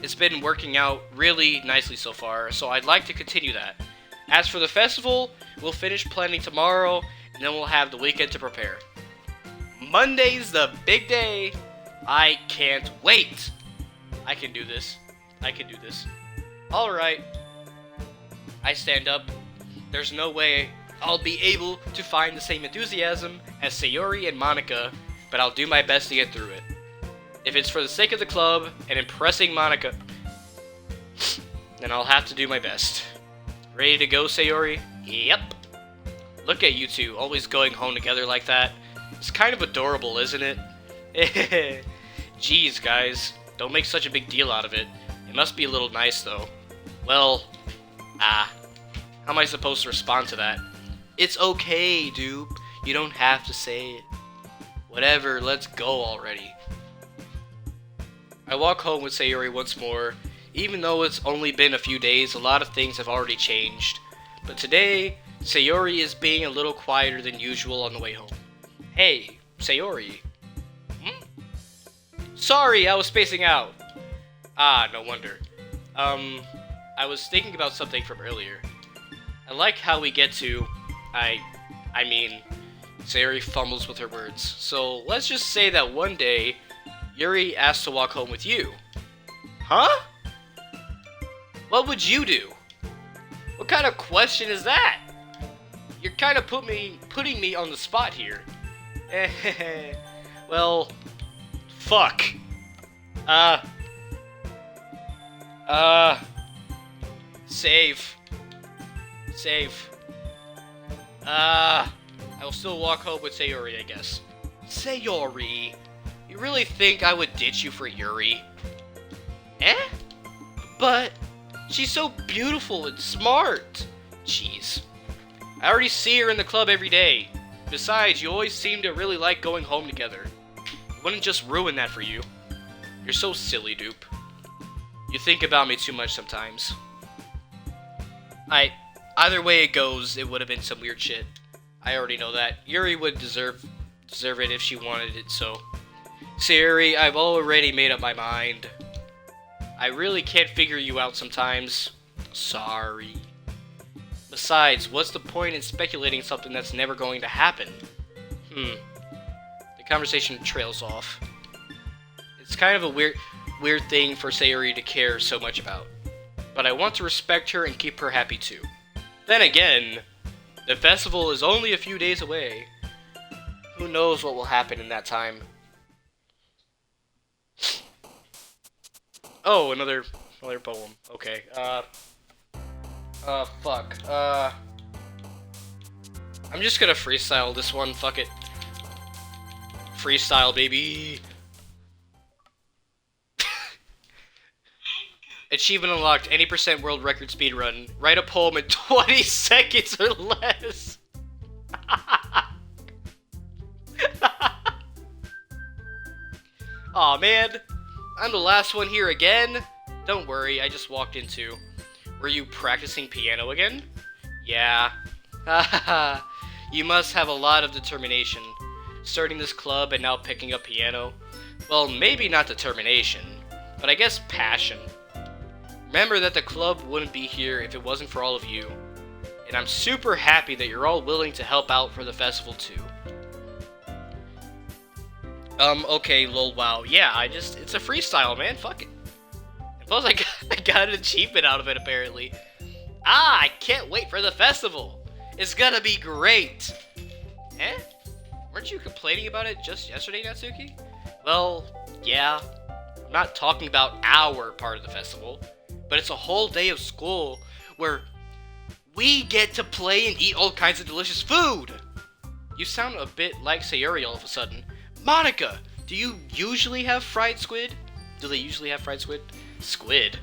It's been working out really nicely so far, so I'd like to continue that. As for the festival, we'll finish planning tomorrow, and then we'll have the weekend to prepare. Monday's the big day. I can't wait. I can do this. I can do this. Alright. I stand up. There's no way I'll be able to find the same enthusiasm as Sayori and Monica, but I'll do my best to get through it. If it's for the sake of the club and impressing Monica, then I'll have to do my best. Ready to go, Sayori? Yep. Look at you two, always going home together like that. It's kind of adorable, isn't it? Jeez, guys. Don't make such a big deal out of it. It must be a little nice, though. Well, how am I supposed to respond to that? It's okay, dude. You don't have to say it. Whatever, let's go already. I walk home with Sayori once more. Even though it's only been a few days, a lot of things have already changed. But today, Sayori is being a little quieter than usual on the way home. Hey, Sayori. Sorry, I was spacing out. Ah, no wonder. I was thinking about something from earlier. I like how we get to, I mean, Sayori fumbles with her words. So let's just say that one day, Yuri asked to walk home with you. Huh? What would you do? What kind of question is that? You're kind of putting me on the spot here. Well, fuck. Save. I will still walk home with Sayori, I guess. Sayori, you really think I would ditch you for Yuri? But she's so beautiful and smart. Jeez. I already see her in the club every day. Besides, you always seem to really like going home together. I wouldn't just ruin that for you. You're so silly, dupe. You think about me too much sometimes. Either way it goes, it would have been some weird shit. I already know that. Yuri would deserve it if she wanted it, so. Sayori, I've already made up my mind. I really can't figure you out sometimes. Sorry. Besides, what's the point in speculating something that's never going to happen? The conversation trails off. It's kind of a weird thing for Sayori to care so much about. But I want to respect her and keep her happy too. Then again, the festival is only a few days away. Who knows what will happen in that time? Oh, another poem. Okay. Fuck. I'm just gonna freestyle this one. Fuck it. Freestyle, baby. Achievement unlocked. Any % world record speedrun. Write a poem in 20 seconds or less. Aw, man. I'm the last one here again. Don't worry, I just walked into. Were you practicing piano again? Yeah. Haha. You must have a lot of determination. Starting this club and now picking up piano. Well, maybe not determination, but I guess passion. Remember that the club wouldn't be here if it wasn't for all of you. And I'm super happy that you're all willing to help out for the festival too. Okay, lol, wow. Yeah, it's a freestyle, man, fuck it. And plus, I got an achievement out of it, apparently. Ah, I can't wait for the festival. It's gonna be great. Eh? Weren't you complaining about it just yesterday, Natsuki? Well, yeah. I'm not talking about our part of the festival, but it's a whole day of school where we get to play and eat all kinds of delicious food. You sound a bit like Sayori all of a sudden. Monica, do you usually have fried squid? Do they usually have fried squid? Squid?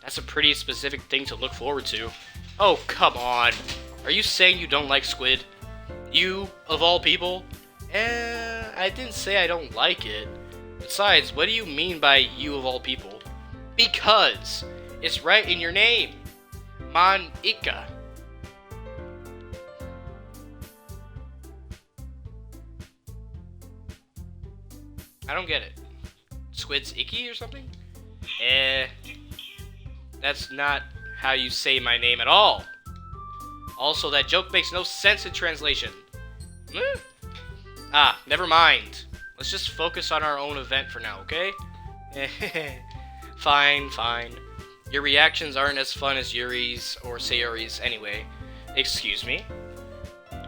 That's a pretty specific thing to look forward to. Oh, come on. Are you saying you don't like squid? You, of all people? I didn't say I don't like it. Besides, what do you mean by you of all people? Because it's right in your name. Monica. I don't get it. Squid's icky or something? That's not how you say my name at all. Also, that joke makes no sense in translation. Ah, never mind. Let's just focus on our own event for now, okay? Fine. Your reactions aren't as fun as Yuri's or Sayori's anyway. Excuse me?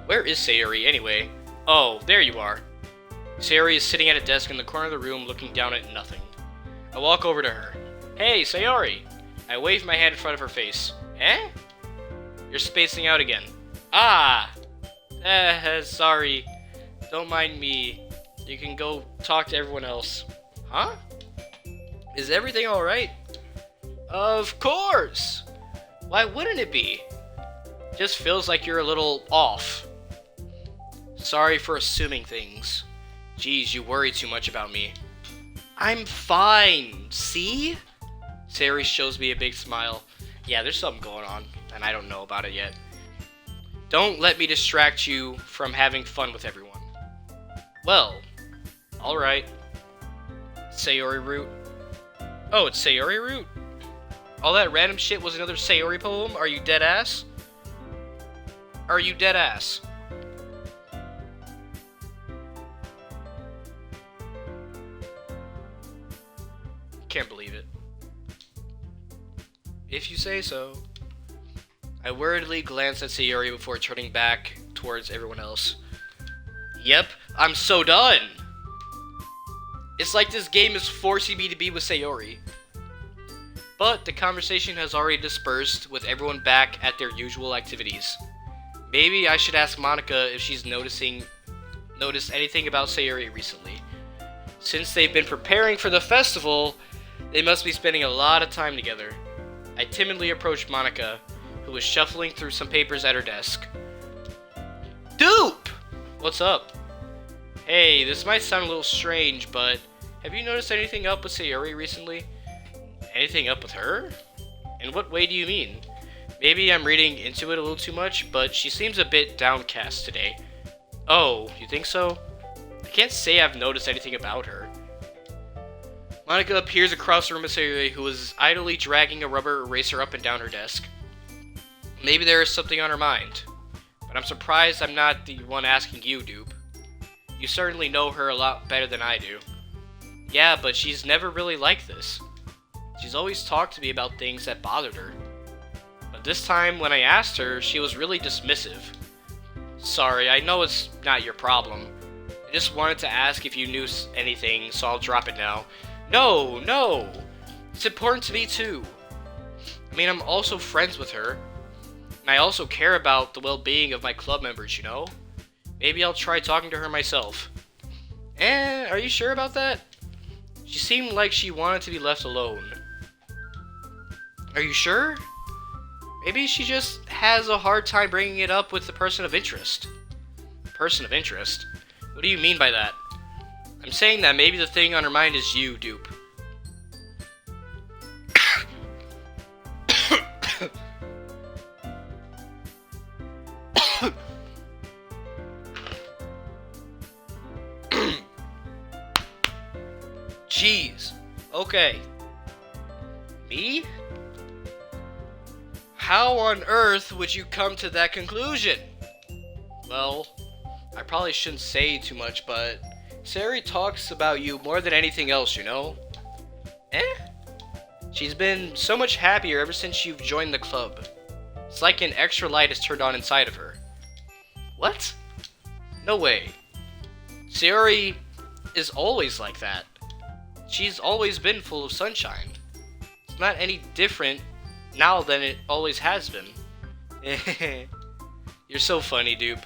Where is Sayori anyway? Oh, there you are. Sayori is sitting at a desk in the corner of the room looking down at nothing. I walk over to her. Hey, Sayori! I wave my hand in front of her face. Eh? You're spacing out again. Ah! Sorry. Don't mind me. You can go talk to everyone else. Huh? Is everything alright? Of course! Why wouldn't it be? Just feels like you're a little off. Sorry for assuming things. Geez, you worry too much about me. I'm fine, see? Sayori shows me a big smile. Yeah, there's something going on, and I don't know about it yet. Don't let me distract you from having fun with everyone. Well, alright. Sayori root. Oh, it's Sayori root? All that random shit was another Sayori poem? Are you dead ass? Are you dead ass? Can't believe it. If you say so. I worriedly glanced at Sayori before turning back towards everyone else. Yep, I'm so done! It's like this game is forcing me to be with Sayori. But the conversation has already dispersed, with everyone back at their usual activities. Maybe I should ask Monica if she's noticed anything about Sayori recently. Since they've been preparing for the festival, they must be spending a lot of time together. I timidly approached Monica, who was shuffling through some papers at her desk. Dupe! What's up? Hey, this might sound a little strange, but have you noticed anything up with Sayori recently? Anything up with her? In what way do you mean? Maybe I'm reading into it a little too much, but she seems a bit downcast today. Oh, you think so? I can't say I've noticed anything about her. Monica appears across the room of Sayori, who is idly dragging a rubber eraser up and down her desk. Maybe there is something on her mind, but I'm surprised I'm not the one asking you, Dupe. You certainly know her a lot better than I do. Yeah, but she's never really like this. She's always talked to me about things that bothered her. But this time, when I asked her, she was really dismissive. Sorry, I know it's not your problem. I just wanted to ask if you knew anything, so I'll drop it now. No! It's important to me too. I mean, I'm also friends with her. And I also care about the well-being of my club members, you know? Maybe I'll try talking to her myself. Are you sure about that? She seemed like she wanted to be left alone. Are you sure? Maybe she just has a hard time bringing it up with the person of interest. Person of interest? What do you mean by that? I'm saying that maybe the thing on her mind is you, Dupe. Jeez. Okay. Me? How on earth would you come to that conclusion? Well, I probably shouldn't say too much, but Sayori talks about you more than anything else, you know? Eh? She's been so much happier ever since you've joined the club. It's like an extra light is turned on inside of her. What? No way. Sayori is always like that. She's always been full of sunshine. It's not any different now than it always has been. You're so funny, dupe.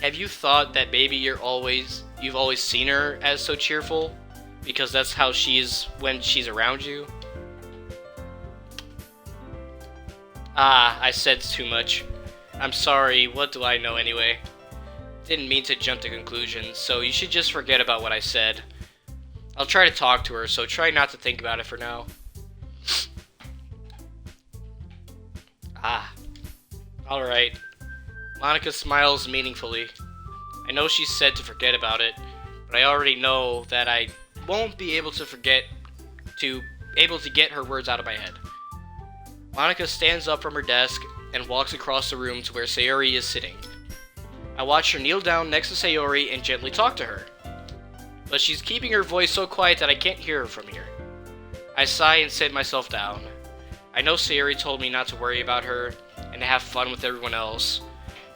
Have you thought that maybe you've always seen her as so cheerful? Because that's how she is when she's around you? Ah, I said too much. I'm sorry, what do I know anyway? Didn't mean to jump to conclusions, so you should just forget about what I said. I'll try to talk to her, so try not to think about it for now. Ah. Alright. Monica smiles meaningfully. I know she said to forget about it, but I already know that I won't be able to get her words out of my head. Monica stands up from her desk and walks across the room to where Sayori is sitting. I watch her kneel down next to Sayori and gently talk to her. But she's keeping her voice so quiet that I can't hear her from here. I sigh and sit myself down. I know Sayori told me not to worry about her and to have fun with everyone else,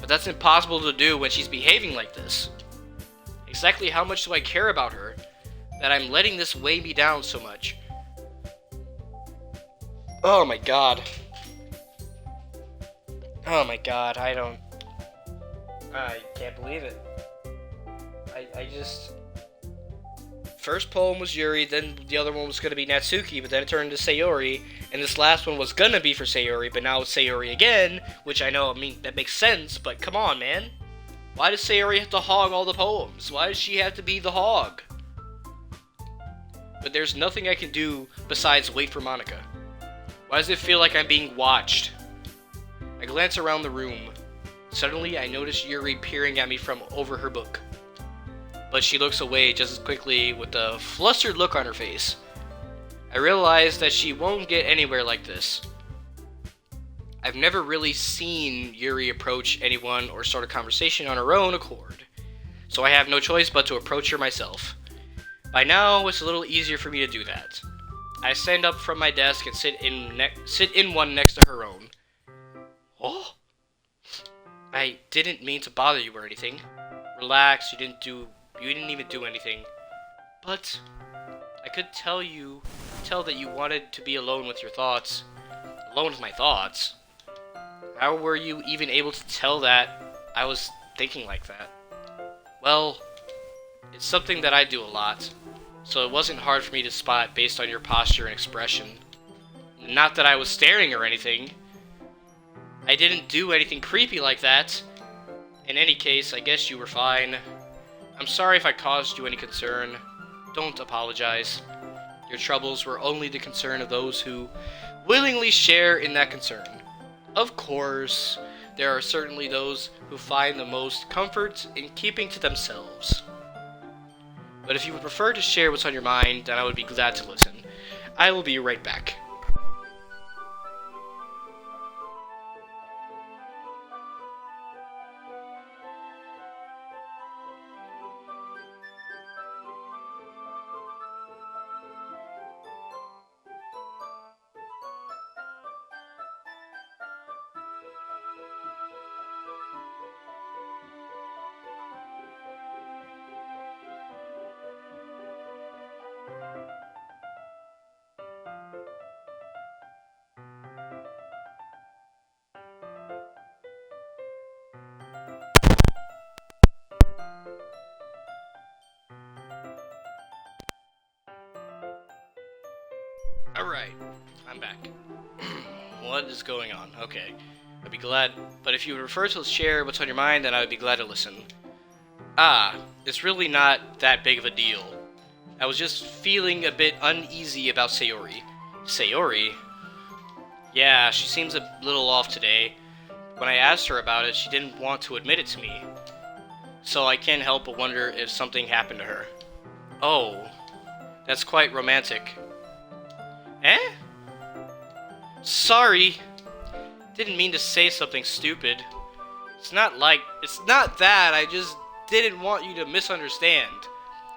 but that's impossible to do when she's behaving like this. Exactly how much do I care about her that I'm letting this weigh me down so much? Oh my god. Oh my god, I can't believe it. I just... First poem was Yuri, then the other one was going to be Natsuki, but then it turned into Sayori, and this last one was going to be for Sayori, but now it's Sayori again, which I know, that makes sense, but come on, man. Why does Sayori have to hog all the poems? Why does she have to be the hog? But there's nothing I can do besides wait for Monica. Why does it feel like I'm being watched? I glance around the room. Suddenly, I notice Yuri peering at me from over her book. But she looks away just as quickly with a flustered look on her face. I realize that she won't get anywhere like this. I've never really seen Yuri approach anyone or start a conversation on her own accord, so I have no choice but to approach her myself. By now, it's a little easier for me to do that. I stand up from my desk and sit in one next to her own. Oh? I didn't mean to bother you or anything. Relax, you didn't even do anything. But I could tell that you wanted to be alone with your thoughts. Alone with my thoughts? How were you even able to tell that I was thinking like that? Well, it's something that I do a lot, so it wasn't hard for me to spot based on your posture and expression. Not that I was staring or anything. I didn't do anything creepy like that. In any case, I guess you were fine. I'm sorry if I caused you any concern. Don't apologize. Your troubles were only the concern of those who willingly share in that concern. Of course, there are certainly those who find the most comfort in keeping to themselves. But if you would prefer to share what's on your mind, then I would be glad to listen. I will be right back. Alright, I'm back. What is going on? Okay. I'd be glad, but if you would refer to share what's on your mind, then I would be glad to listen. Ah, it's really not that big of a deal. I was just feeling a bit uneasy about Sayori. Sayori? Yeah, she seems a little off today. When I asked her about it, she didn't want to admit it to me. So I can't help but wonder if something happened to her. Oh, that's quite romantic. Eh? Sorry. Didn't mean to say something stupid. It's not that, I just didn't want you to misunderstand.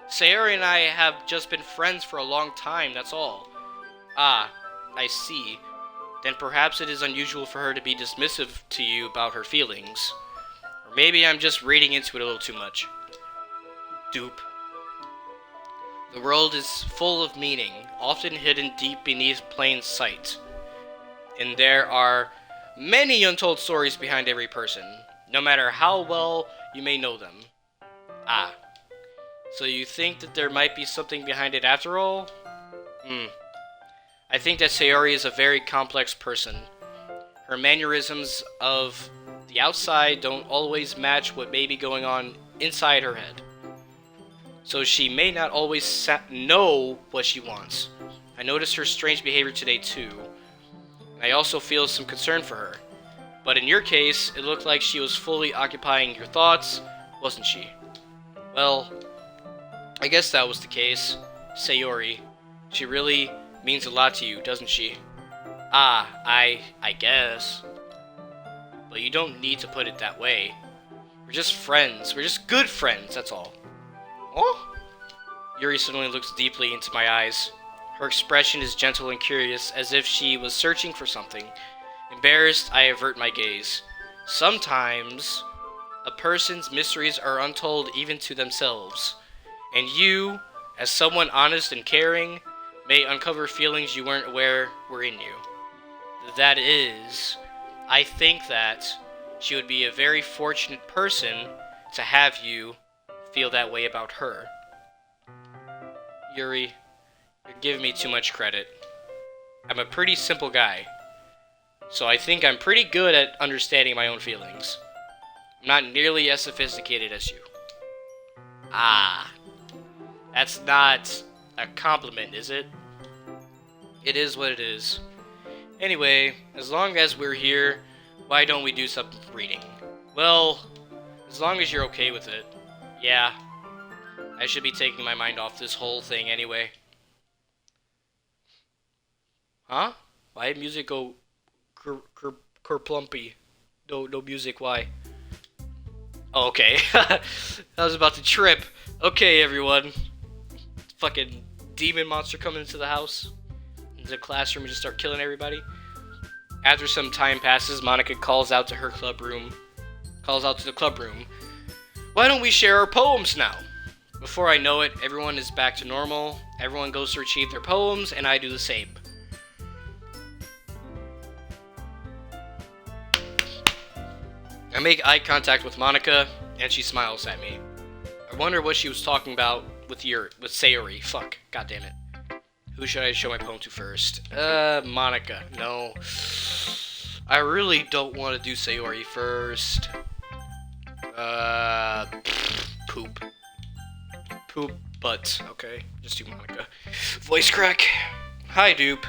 Sayori and I have just been friends for a long time, that's all. Ah, I see. Then perhaps it is unusual for her to be dismissive to you about her feelings. Or maybe I'm just reading into it a little too much. Dupe. The world is full of meaning, often hidden deep beneath plain sight. And there are many untold stories behind every person, no matter how well you may know them. Ah. So you think that there might be something behind it after all? I think that Sayori is a very complex person. Her mannerisms of the outside don't always match what may be going on inside her head. So she may not always know what she wants. I noticed her strange behavior today too. I also feel some concern for her. But in your case, it looked like she was fully occupying your thoughts, wasn't she? Well, I guess that was the case. Sayori. She really means a lot to you, doesn't she? Ah, I guess. But you don't need to put it that way. We're just friends. We're just good friends, that's all. Oh? Yuri suddenly looks deeply into my eyes. Her expression is gentle and curious, as if she was searching for something. Embarrassed, I avert my gaze. Sometimes, a person's mysteries are untold even to themselves. And you, as someone honest and caring, may uncover feelings you weren't aware were in you. That is, I think that she would be a very fortunate person to have you feel that way about her. Yuri, you're giving me too much credit. I'm a pretty simple guy, so I think I'm pretty good at understanding my own feelings. I'm not nearly as sophisticated as you. Ah, that's not a compliment, is it? It is what it is. Anyway, as long as we're here, why don't we do some reading? Well, as long as you're okay with it. Yeah, I should be taking my mind off this whole thing anyway. Huh? Why did music go kerplumpy? No music, why? Oh, okay. I was about to trip. Okay, everyone. Fucking demon monster coming into the house. Into the classroom and just start killing everybody. After some time passes, Monica calls out to the club room. Why don't we share our poems now? Before I know it, everyone is back to normal. Everyone goes to retrieve their poems, and I do the same. I make eye contact with Monica, and she smiles at me. I wonder what she was talking about with Sayori. Fuck, god damn it. Who should I show my poem to first? Monica. No. I really don't want to do Sayori first. Poop, but okay. Just do Monica. Voice crack. Hi, Dupe.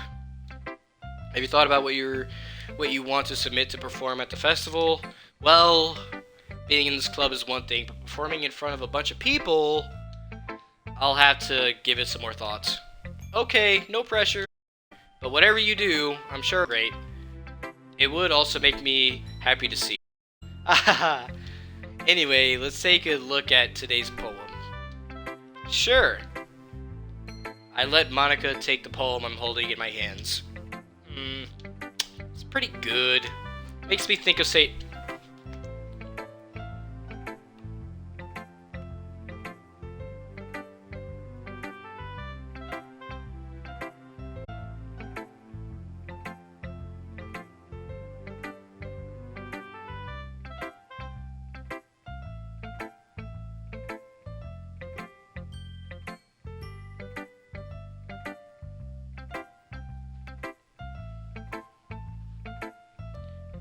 Have you thought about what you want to submit to perform at the festival? Well, being in this club is one thing, but performing in front of a bunch of people, I'll have to give it some more thought. Okay, no pressure. But whatever you do, I'm sure great. It would also make me happy to see. Anyway, let's take a look at today's poem. Sure. I let Monica take the poem I'm holding in my hands. It's pretty good. Makes me think of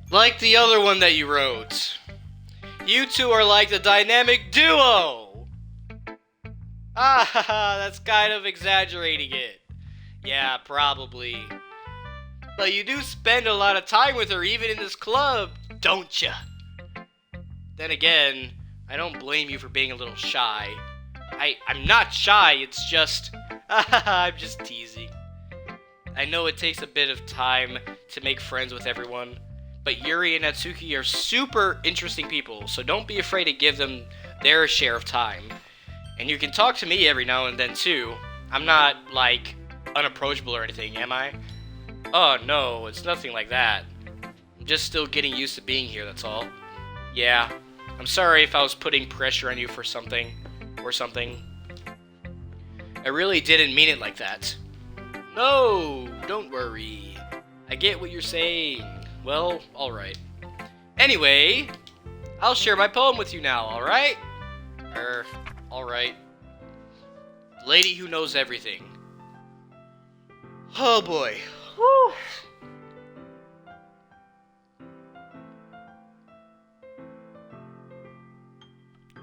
like the other one that you wrote. You two are like the dynamic duo! That's kind of exaggerating it. Yeah, probably. But you do spend a lot of time with her even in this club, don't ya? Then again, I don't blame you for being a little shy. I'm not shy, it's just... I'm just teasing. I know it takes a bit of time to make friends with everyone, but Yuri and Natsuki are super interesting people, so don't be afraid to give them their share of time. And you can talk to me every now and then too. I'm not, like, unapproachable or anything, am I? Oh no, it's nothing like that. I'm just still getting used to being here, that's all. Yeah, I'm sorry if I was putting pressure on you for something, or something. I really didn't mean it like that. No, don't worry. I get what you're saying. Well, alright. Anyway, I'll share my poem with you now, alright? Alright. Lady who knows everything. Oh boy. Whew.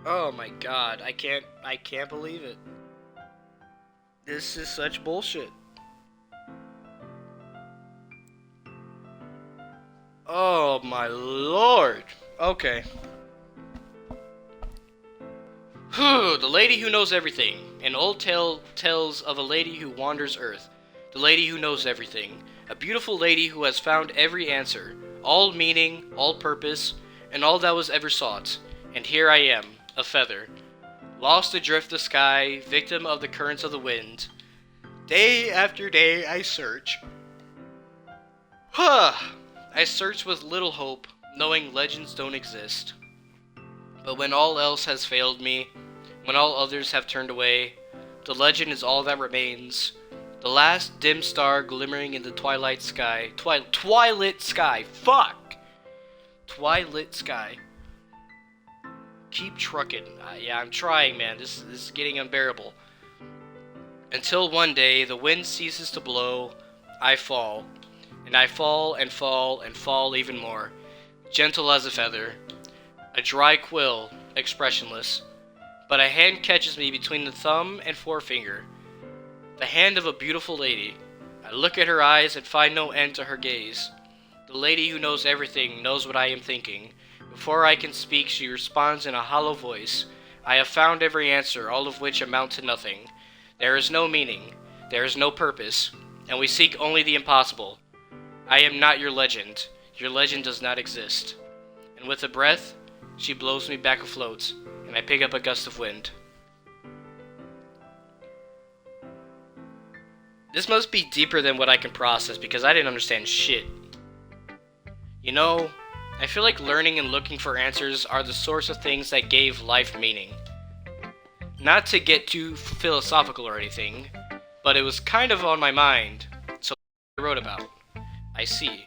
Oh my god, I can't believe it. This is such bullshit. Oh my lord. Okay. The lady who knows everything. An old tale tells of a lady who wanders earth. The lady who knows everything. A beautiful lady who has found every answer, all meaning, all purpose, and all that was ever sought. And here I am, a feather, lost adrift the sky, victim of the currents of the wind. Day after day I search. I search with little hope, knowing legends don't exist. But when all else has failed me, when all others have turned away, the legend is all that remains. The last dim star glimmering in the twilight sky. Twilight sky. Fuck! Twilight sky. Keep trucking. Yeah, I'm trying, man. This is getting unbearable. Until one day, the wind ceases to blow, I fall. And I fall and fall and fall even more. Gentle as a feather. A dry quill, expressionless. But a hand catches me between the thumb and forefinger. The hand of a beautiful lady. I look at her eyes and find no end to her gaze. The lady who knows everything knows what I am thinking. Before I can speak, she responds in a hollow voice. I have found every answer, all of which amount to nothing. There is no meaning. There is no purpose. And we seek only the impossible. I am not your legend. Your legend does not exist. And with a breath, she blows me back afloat, and I pick up a gust of wind. This must be deeper than what I can process, because I didn't understand shit. You know, I feel like learning and looking for answers are the source of things that gave life meaning. Not to get too philosophical or anything, but it was kind of on my mind, so I wrote about. I see.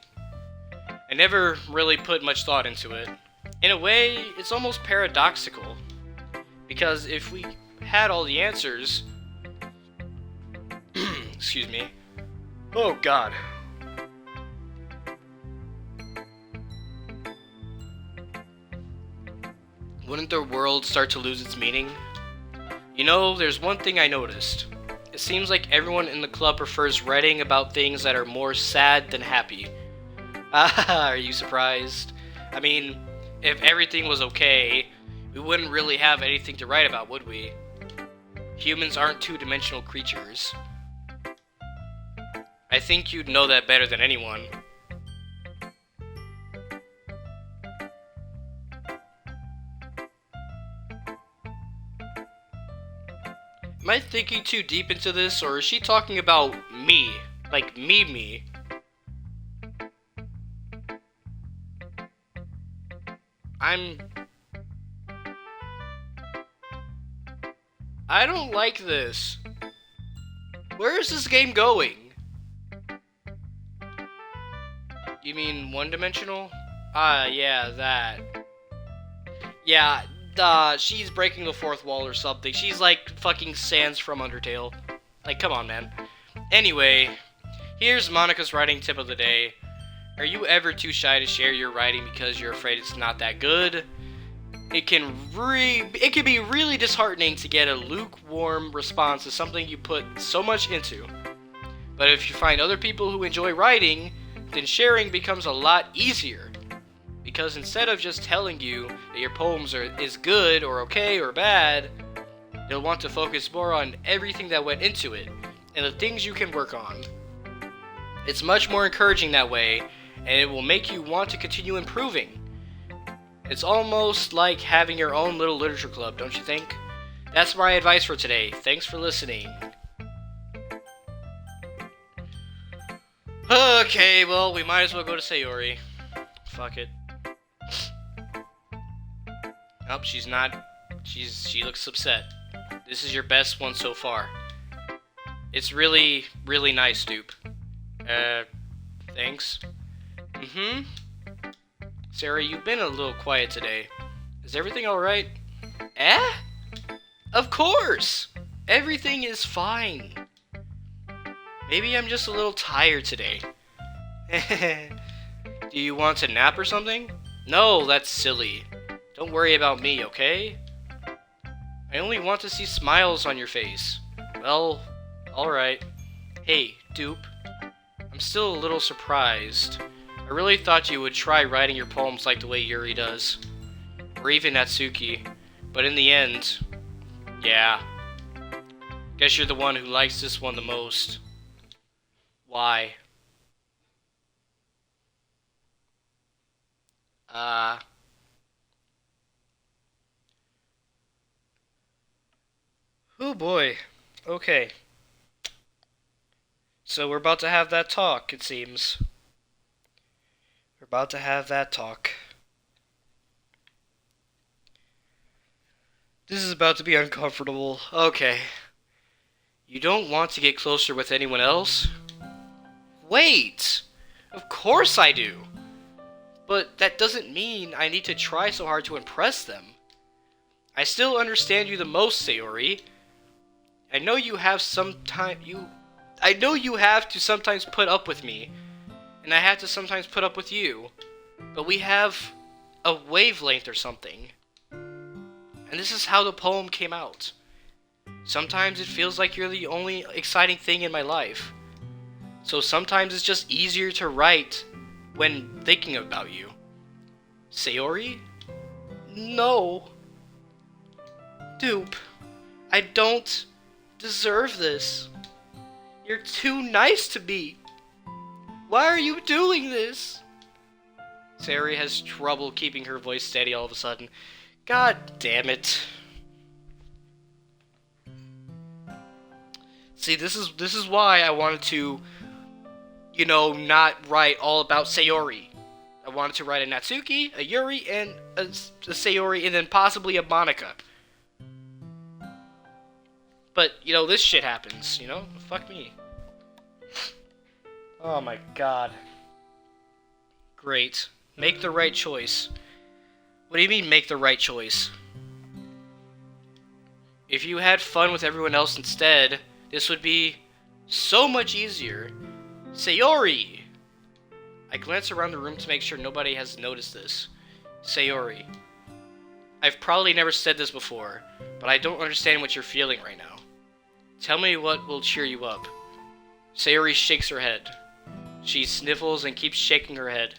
I never really put much thought into it. In a way, it's almost paradoxical. Because if we had all the answers... Excuse me. Oh god. Wouldn't the world start to lose its meaning? You know, there's one thing I noticed. It seems like everyone in the club prefers writing about things that are more sad than happy. Ah, are you surprised? I mean, if everything was okay, we wouldn't really have anything to write about, would we? Humans aren't two-dimensional creatures. I think you'd know that better than anyone. Am I thinking too deep into this, or is she talking about me? Like, me? I don't like this. Where is this game going? You mean one-dimensional? Yeah, that. Yeah, she's breaking the fourth wall or something. She's like fucking Sans from Undertale. Like, come on, man. Anyway, here's Monica's writing tip of the day. Are you ever too shy to share your writing because you're afraid it's not that good? It can be really disheartening to get a lukewarm response to something you put so much into. But if you find other people who enjoy writing, then sharing becomes a lot easier. Because instead of just telling you that your poems is good or okay or bad, they'll want to focus more on everything that went into it and the things you can work on. It's much more encouraging that way, and it will make you want to continue improving. It's almost like having your own little literature club, don't you think? That's my advice for today. Thanks for listening. Okay, well, we might as well go to Sayori. Fuck it. Nope, she's not. She looks upset. This is your best one so far. It's really, really nice, dupe. Thanks. Sarah, you've been a little quiet today. Is everything alright? Eh? Of course! Everything is fine. Maybe I'm just a little tired today. Do you want to nap or something? No, that's silly. Don't worry about me, okay? I only want to see smiles on your face. Well, alright. Hey, dupe. I'm still a little surprised. I really thought you would try writing your poems like the way Yuri does. Or even Natsuki. But in the end, yeah. Guess you're the one who likes this one the most. Why? Oh boy. Okay. So we're about to have that talk, it seems. We're about to have that talk. This is about to be uncomfortable. Okay. You don't want to get closer with anyone else? Wait! Of course I do! But that doesn't mean I need to try so hard to impress them. I still understand you the most, Sayori. I know you have to sometimes put up with me, and I have to sometimes put up with you. But we have a wavelength or something. And this is how the poem came out. Sometimes it feels like you're the only exciting thing in my life. So sometimes it's just easier to write when thinking about you. Sayori? No. Dupe, I don't deserve this. You're too nice to me. Why are you doing this? Sayori has trouble keeping her voice steady all of a sudden. God damn it. See, this is why I wanted to, not write all about Sayori. I wanted to write a Natsuki, a Yuri, and a Sayori, and then possibly a Monica. But, this shit happens, Fuck me. Oh my god. Great. Make the right choice. What do you mean, make the right choice? If you had fun with everyone else instead, this would be so much easier. Sayori! I glance around the room to make sure nobody has noticed this. Sayori. I've probably never said this before, but I don't understand what you're feeling right now. Tell me what will cheer you up. Sayori shakes her head. She sniffles and keeps shaking her head.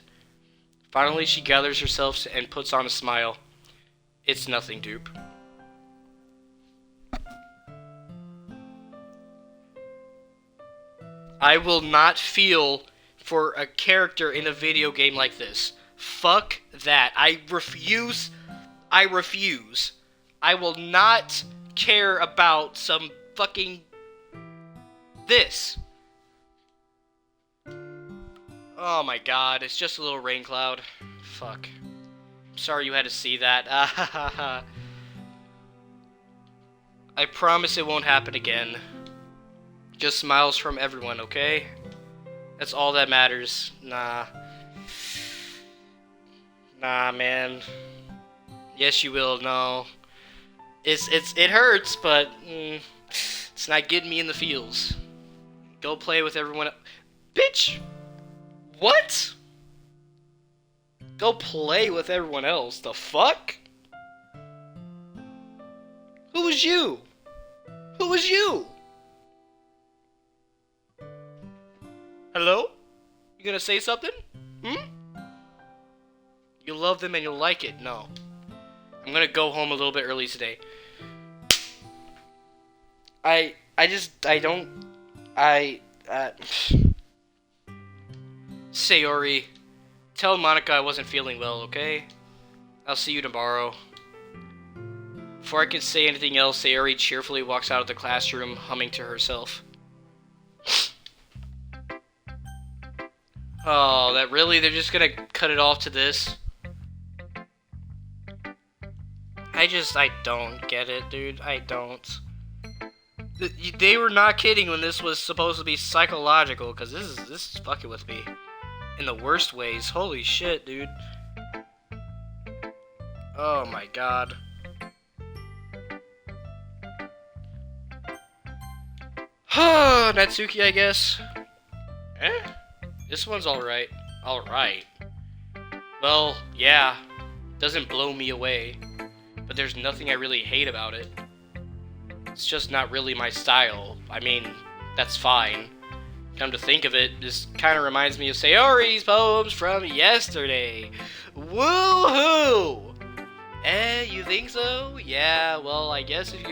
Finally, she gathers herself and puts on a smile. It's nothing, dupe. I will not feel for a character in a video game like this. Fuck that. I refuse. I refuse. I will not care about some fucking this. Oh my god, it's just a little rain cloud. Fuck. I'm sorry you had to see that. I promise it won't happen again. Just smiles from everyone, okay? That's all that matters. Nah. Nah, man. Yes, you will. No. It hurts, but it's not getting me in the feels. Go play with everyone. Bitch! What? Go play with everyone else. The fuck? Who was you? Who was you? Hello? You gonna say something? You love them and you'll like it. No. I'm gonna go home a little bit early today. Sayori, Tell Monica I wasn't feeling well, okay? I'll see you tomorrow. Before I can say anything else, Sayori cheerfully walks out of the classroom, humming to herself. Oh, that really? They're just gonna cut it off to this? I don't get it, dude. I don't. They were not kidding when this was supposed to be psychological, because this is fucking with me. In the worst ways. Holy shit, dude. Oh my god. Natsuki, I guess. This one's alright. Alright. Well, yeah. Doesn't blow me away. But there's nothing I really hate about it. It's just not really my style. I mean, that's fine. Come to think of it, this kind of reminds me of Sayori's poems from yesterday. Woohoo! You think so? Yeah, well, I guess if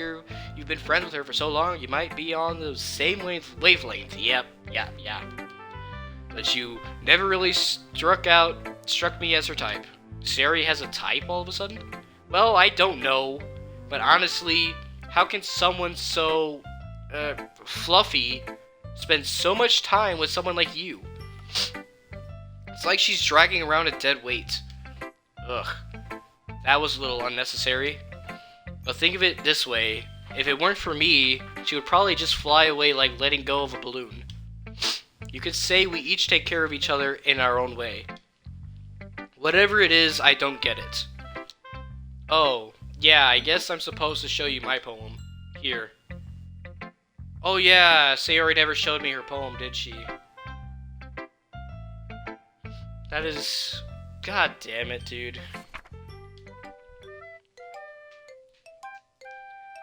you've been friends with her for so long, you might be on the same wavelength. Yep, yeah. But you never really struck me as her type. Sayori has a type all of a sudden? Well, I don't know. But honestly, how can someone so, fluffy spend so much time with someone like you? It's like she's dragging around a dead weight. Ugh. That was a little unnecessary. But think of it this way. If it weren't for me, she would probably just fly away like letting go of a balloon. You could say we each take care of each other in our own way. Whatever it is, I don't get it. Oh, yeah, I guess I'm supposed to show you my poem. Here. Oh yeah, Sayori never showed me her poem, did she? That is... God damn it, dude.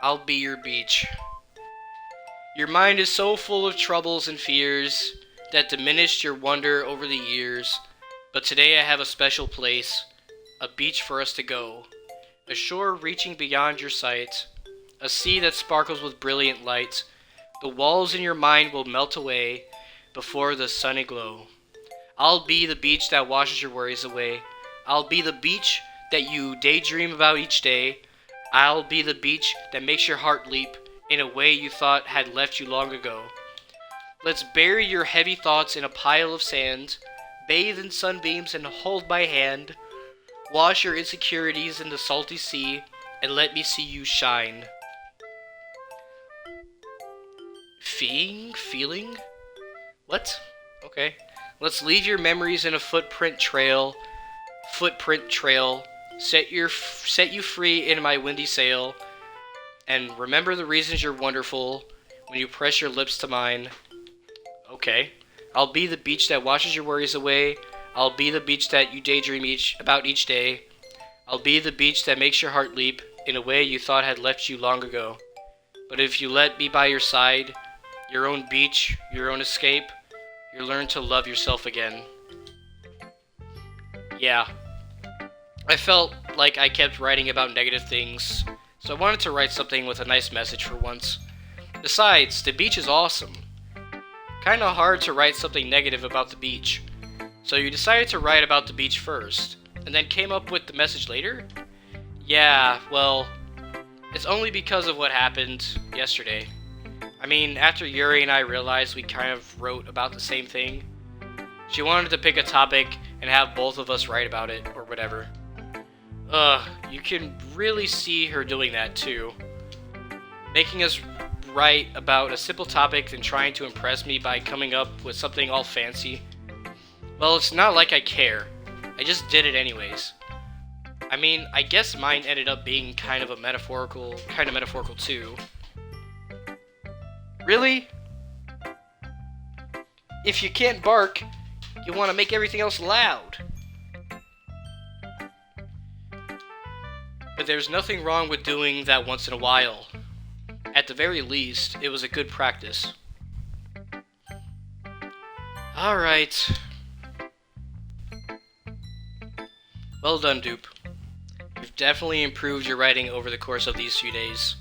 I'll be your beach. Your mind is so full of troubles and fears that diminished your wonder over the years. But today I have a special place, a beach for us to go. A shore reaching beyond your sight, a sea that sparkles with brilliant light. The walls in your mind will melt away before the sunny glow. I'll be the beach that washes your worries away. I'll be the beach that you daydream about each day. I'll be the beach that makes your heart leap in a way you thought had left you long ago. Let's bury your heavy thoughts in a pile of sand, bathe in sunbeams and hold my hand. Wash your insecurities in the salty sea, and let me see you shine. Feeling? What? Okay. Let's leave your memories in a footprint trail. Set you free in my windy sail. And remember the reasons you're wonderful when you press your lips to mine. Okay. I'll be the beach that washes your worries away. I'll be the beach that you daydream about each day. I'll be the beach that makes your heart leap in a way you thought had left you long ago. But if you let me by your side, your own beach, your own escape, you'll learn to love yourself again. Yeah. I felt like I kept writing about negative things, so I wanted to write something with a nice message for once. Besides, the beach is awesome. Kinda hard to write something negative about the beach. So you decided to write about the beach first, and then came up with the message later? Yeah, well, it's only because of what happened yesterday. I mean, after Yuri and I realized we kind of wrote about the same thing, she wanted to pick a topic and have both of us write about it, or whatever. You can really see her doing that too. Making us write about a simple topic and trying to impress me by coming up with something all fancy. Well, it's not like I care. I just did it anyways. I mean, I guess mine ended up being kind of metaphorical too. Really? If you can't bark, you want to make everything else loud. But there's nothing wrong with doing that once in a while. At the very least, it was a good practice. Alright. Well done, Dupe. You've definitely improved your writing over the course of these few days.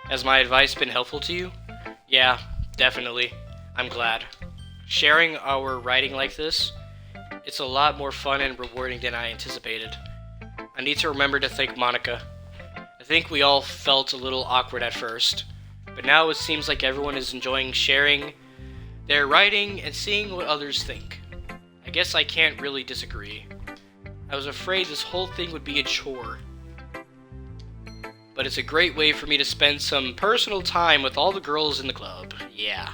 Has my advice been helpful to you? Yeah, definitely. I'm glad. Sharing our writing like this It's a lot more fun and rewarding than I anticipated. I need to remember to thank Monica. I think we all felt a little awkward at first, but now it seems like everyone is enjoying sharing their writing and seeing what others think. I guess I can't really disagree. I was afraid this whole thing would be a chore, but it's a great way for me to spend some personal time with all the girls in the club. Yeah.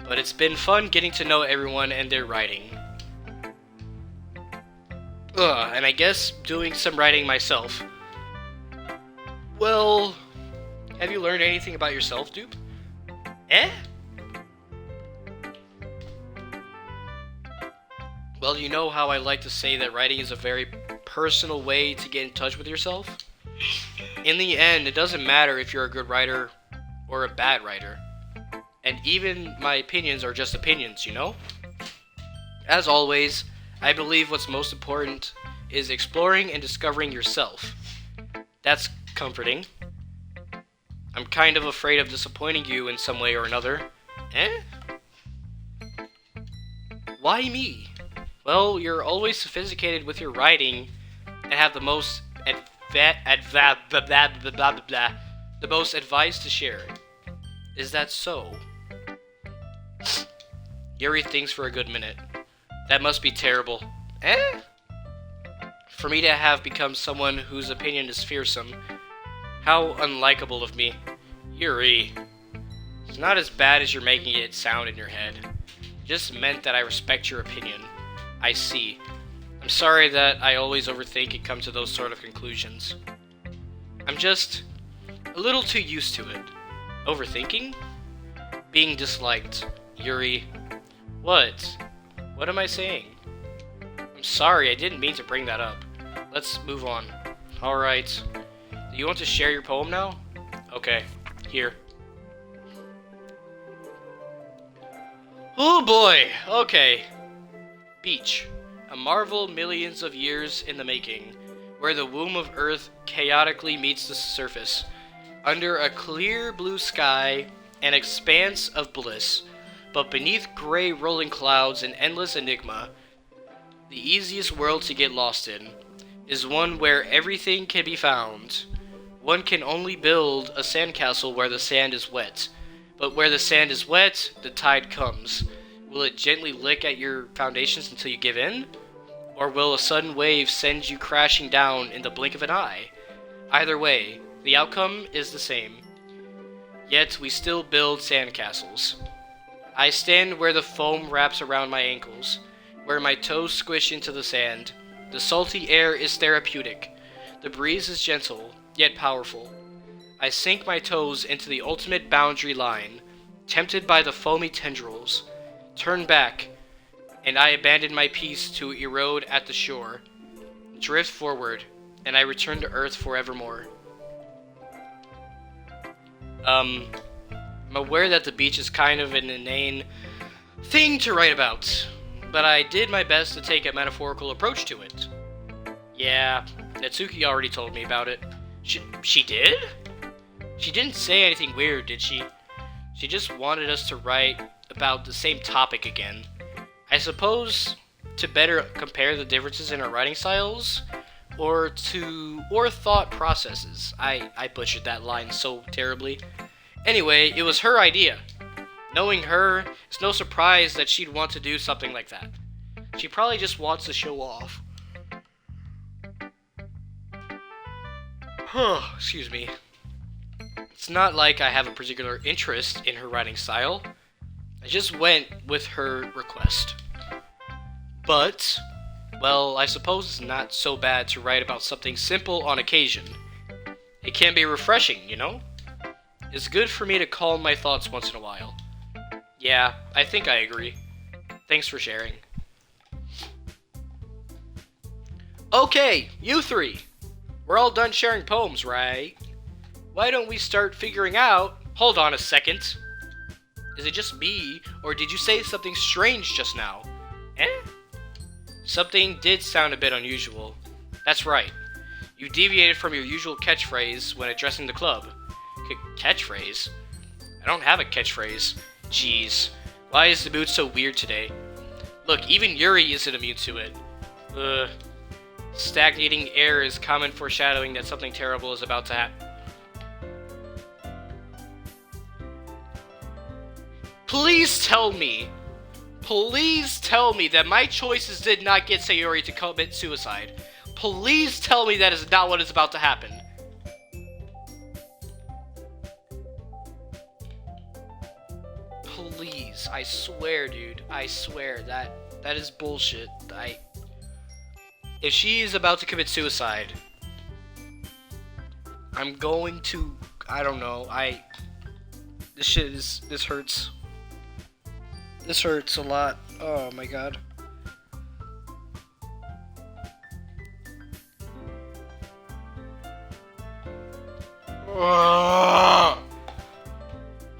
But it's been fun getting to know everyone and their writing. And I guess doing some writing myself. Well, have you learned anything about yourself, dude? Eh? Well, you know how I like to say that writing is a very personal way to get in touch with yourself? In the end, it doesn't matter if you're a good writer or a bad writer. And even my opinions are just opinions, you know? As always, I believe what's most important is exploring and discovering yourself. That's comforting. I'm kind of afraid of disappointing you in some way or another. Eh? Why me? Well, you're always sophisticated with your writing and have the most the most advice to share. Is that so? Yuri thinks for a good minute. That must be terrible. Eh? For me to have become someone whose opinion is fearsome. How unlikable of me. Yuri. It's not as bad as you're making it sound in your head. It just meant that I respect your opinion. I see. I'm sorry that I always overthink and come to those sort of conclusions. I'm just a little too used to it. Overthinking? Being disliked. Yuri. What? What am I saying? I'm sorry, I didn't mean to bring that up. Let's move on. Alright. Do you want to share your poem now? Okay, here. Oh boy, okay. Beach. A marvel millions of years in the making, where the womb of Earth chaotically meets the surface. Under a clear blue sky, an expanse of bliss, but beneath gray rolling clouds and endless enigma, the easiest world to get lost in is one where everything can be found. One can only build a sandcastle where the sand is wet, but where the sand is wet, the tide comes. Will it gently lick at your foundations until you give in? Or will a sudden wave send you crashing down in the blink of an eye? Either way, the outcome is the same. Yet we still build sandcastles. I stand where the foam wraps around my ankles, where my toes squish into the sand. The salty air is therapeutic. The breeze is gentle, yet powerful. I sink my toes into the ultimate boundary line, tempted by the foamy tendrils. Turn back, and I abandon my peace to erode at the shore. Drift forward, and I return to Earth forevermore. I'm aware that the beach is kind of an inane thing to write about, but I did my best to take a metaphorical approach to it. Yeah, Natsuki already told me about it. She did? She didn't say anything weird, did she? She just wanted us to write about the same topic again. I suppose to better compare the differences in our writing styles, or thought processes. I butchered that line so terribly. Anyway, it was her idea. Knowing her, it's no surprise that she'd want to do something like that. She probably just wants to show off. Excuse me. It's not like I have a particular interest in her writing style. I just went with her request. But, well, I suppose it's not so bad to write about something simple on occasion. It can be refreshing, you know? It's good for me to calm my thoughts once in a while. Yeah, I think I agree. Thanks for sharing. Okay, you three. We're all done sharing poems, right? Why don't we start figuring out... Hold on a second. Is it just me, or did you say something strange just now? Eh? Something did sound a bit unusual. That's right. You deviated from your usual catchphrase when addressing the club. Catchphrase? I don't have a catchphrase. Jeez. Why is the mood so weird today? Look, even Yuri isn't immune to it. Ugh. Stagnating air is common foreshadowing that something terrible is about to happen. Please tell me that my choices did not get Sayori to commit suicide. Please tell me that is not what is about to happen. Please, I swear, dude. I swear that is bullshit. If she is about to commit suicide, I'm going to, I don't know, this hurts. This hurts a lot. Oh my god.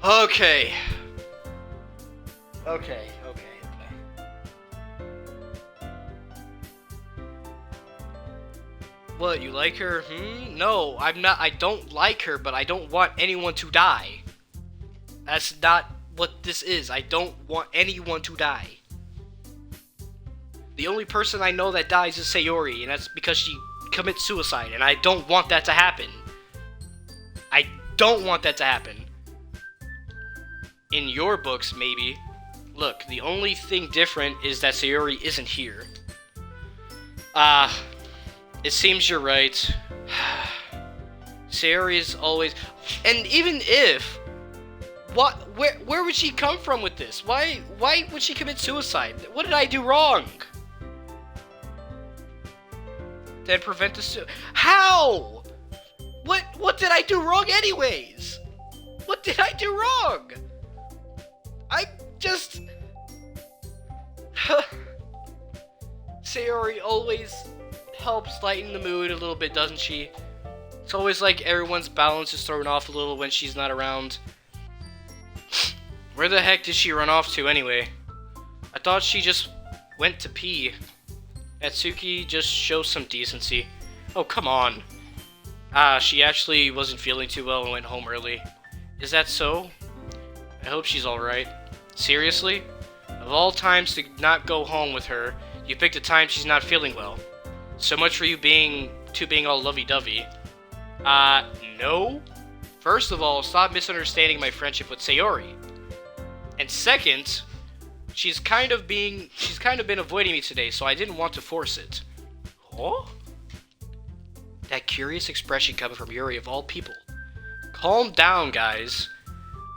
Okay. Okay. What, you like her? No, I'm not. I don't like her, but I don't want anyone to die. That's not what this is. I don't want anyone to die. The only person I know that dies is Sayori, and that's because she commits suicide, and I don't want that to happen. I don't want that to happen. In your books, maybe. Look, the only thing different is that Sayori isn't here. It seems you're right. Sayori is always... And even if... Where would she come from with this? Why would she commit suicide? What did I do wrong? Then prevent the How? What did I do wrong anyways? What did I do wrong? I just... Sayori always helps lighten the mood a little bit, doesn't she? It's always like everyone's balance is thrown off a little when she's not around. Where the heck did she run off to anyway? I thought she just went to pee. Natsuki, just show some decency. Oh, come on. She actually wasn't feeling too well and went home early. Is that so? I hope she's alright. Seriously? Of all times to not go home with her, you picked a time she's not feeling well. So much for you being all lovey-dovey. No? First of all, stop misunderstanding my friendship with Sayori. And second, she's kind of been avoiding me today, so I didn't want to force it. Huh? That curious expression coming from Yuri of all people. Calm down, guys.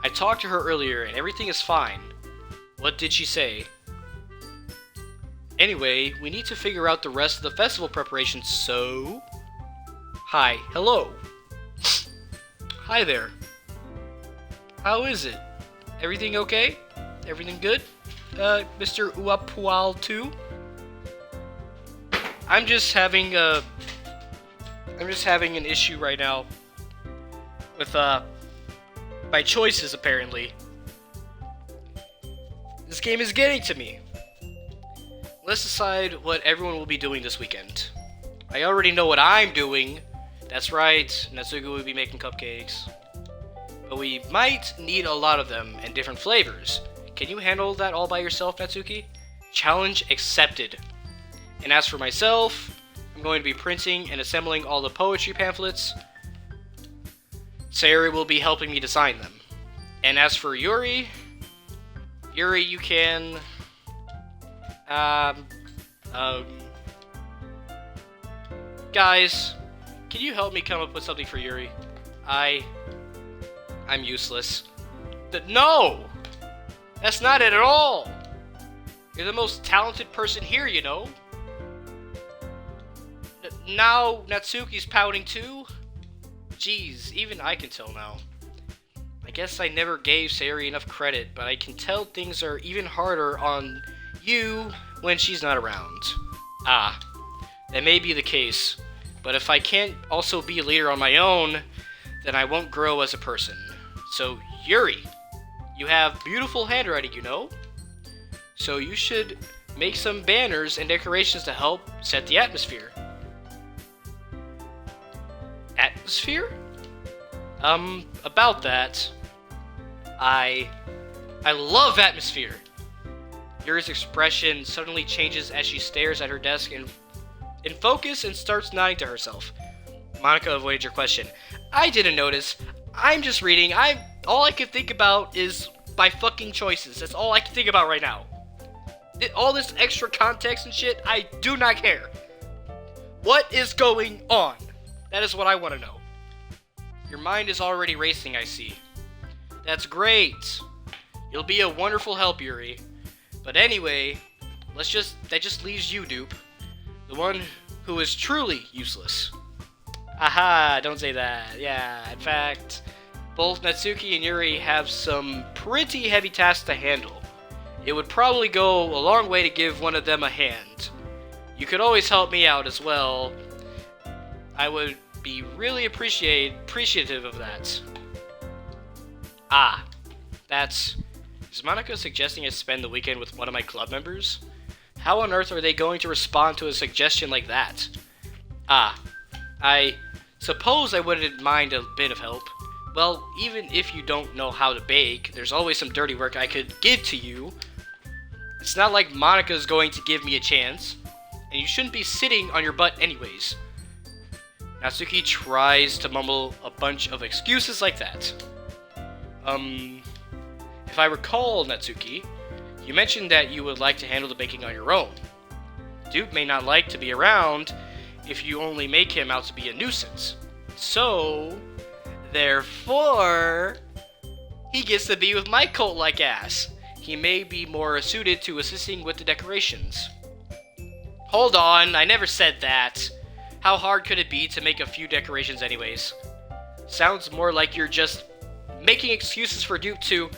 I talked to her earlier and everything is fine. What did she say? Anyway, we need to figure out the rest of the festival preparations, so... Hi. Hello. Hi there. How is it? Everything okay? Everything good? Mr. Uapual too? I'm just having an issue right now with, my choices, apparently. This game is getting to me. Let's decide what everyone will be doing this weekend. I already know what I'm doing. That's right, Natsuki will be making cupcakes. But we might need a lot of them and different flavors. Can you handle that all by yourself, Natsuki? Challenge accepted. And as for myself, I'm going to be printing and assembling all the poetry pamphlets. Sayori will be helping me design them. And as for Yuri, you can... Guys, can you help me come up with something for Yuri? I'm useless. No! That's not it at all! You're the most talented person here, you know? Now Natsuki's pouting too? Jeez, even I can tell now. I guess I never gave Sayori enough credit, but I can tell things are even harder on you when she's not around. That may be the case, but if I can't also be a leader on my own, then I won't grow as a person. So, Yuri, you have beautiful handwriting, you know? So you should make some banners and decorations to help set the atmosphere. Atmosphere? About that, I love atmosphere. Yuri's expression suddenly changes as she stares at her desk in focus and starts nodding to herself. Monica avoided your question. I didn't notice. I'm just reading. All I can think about is my fucking choices. That's all I can think about right now. All this extra context and shit, I do not care. What is going on? That is what I want to know. Your mind is already racing, I see. That's great. You'll be a wonderful help, Yuri. But anyway, that just leaves you, Dupe. The one who is truly useless. Aha, don't say that. Yeah, in fact, both Natsuki and Yuri have some pretty heavy tasks to handle. It would probably go a long way to give one of them a hand. You could always help me out as well. I would be really appreciative of that. Ah, is Monica suggesting I spend the weekend with one of my club members? How on earth are they going to respond to a suggestion like that? Ah, I suppose I wouldn't mind a bit of help. Well, even if you don't know how to bake, there's always some dirty work I could give to you. It's not like Monica's going to give me a chance, and you shouldn't be sitting on your butt anyways. Natsuki tries to mumble a bunch of excuses like that. If I recall, Natsuki, you mentioned that you would like to handle the baking on your own. Duke may not like to be around if you only make him out to be a nuisance. So, therefore, he gets to be with my cult-like ass. He may be more suited to assisting with the decorations. Hold on, I never said that. How hard could it be to make a few decorations anyways? Sounds more like you're just making excuses for Duke to...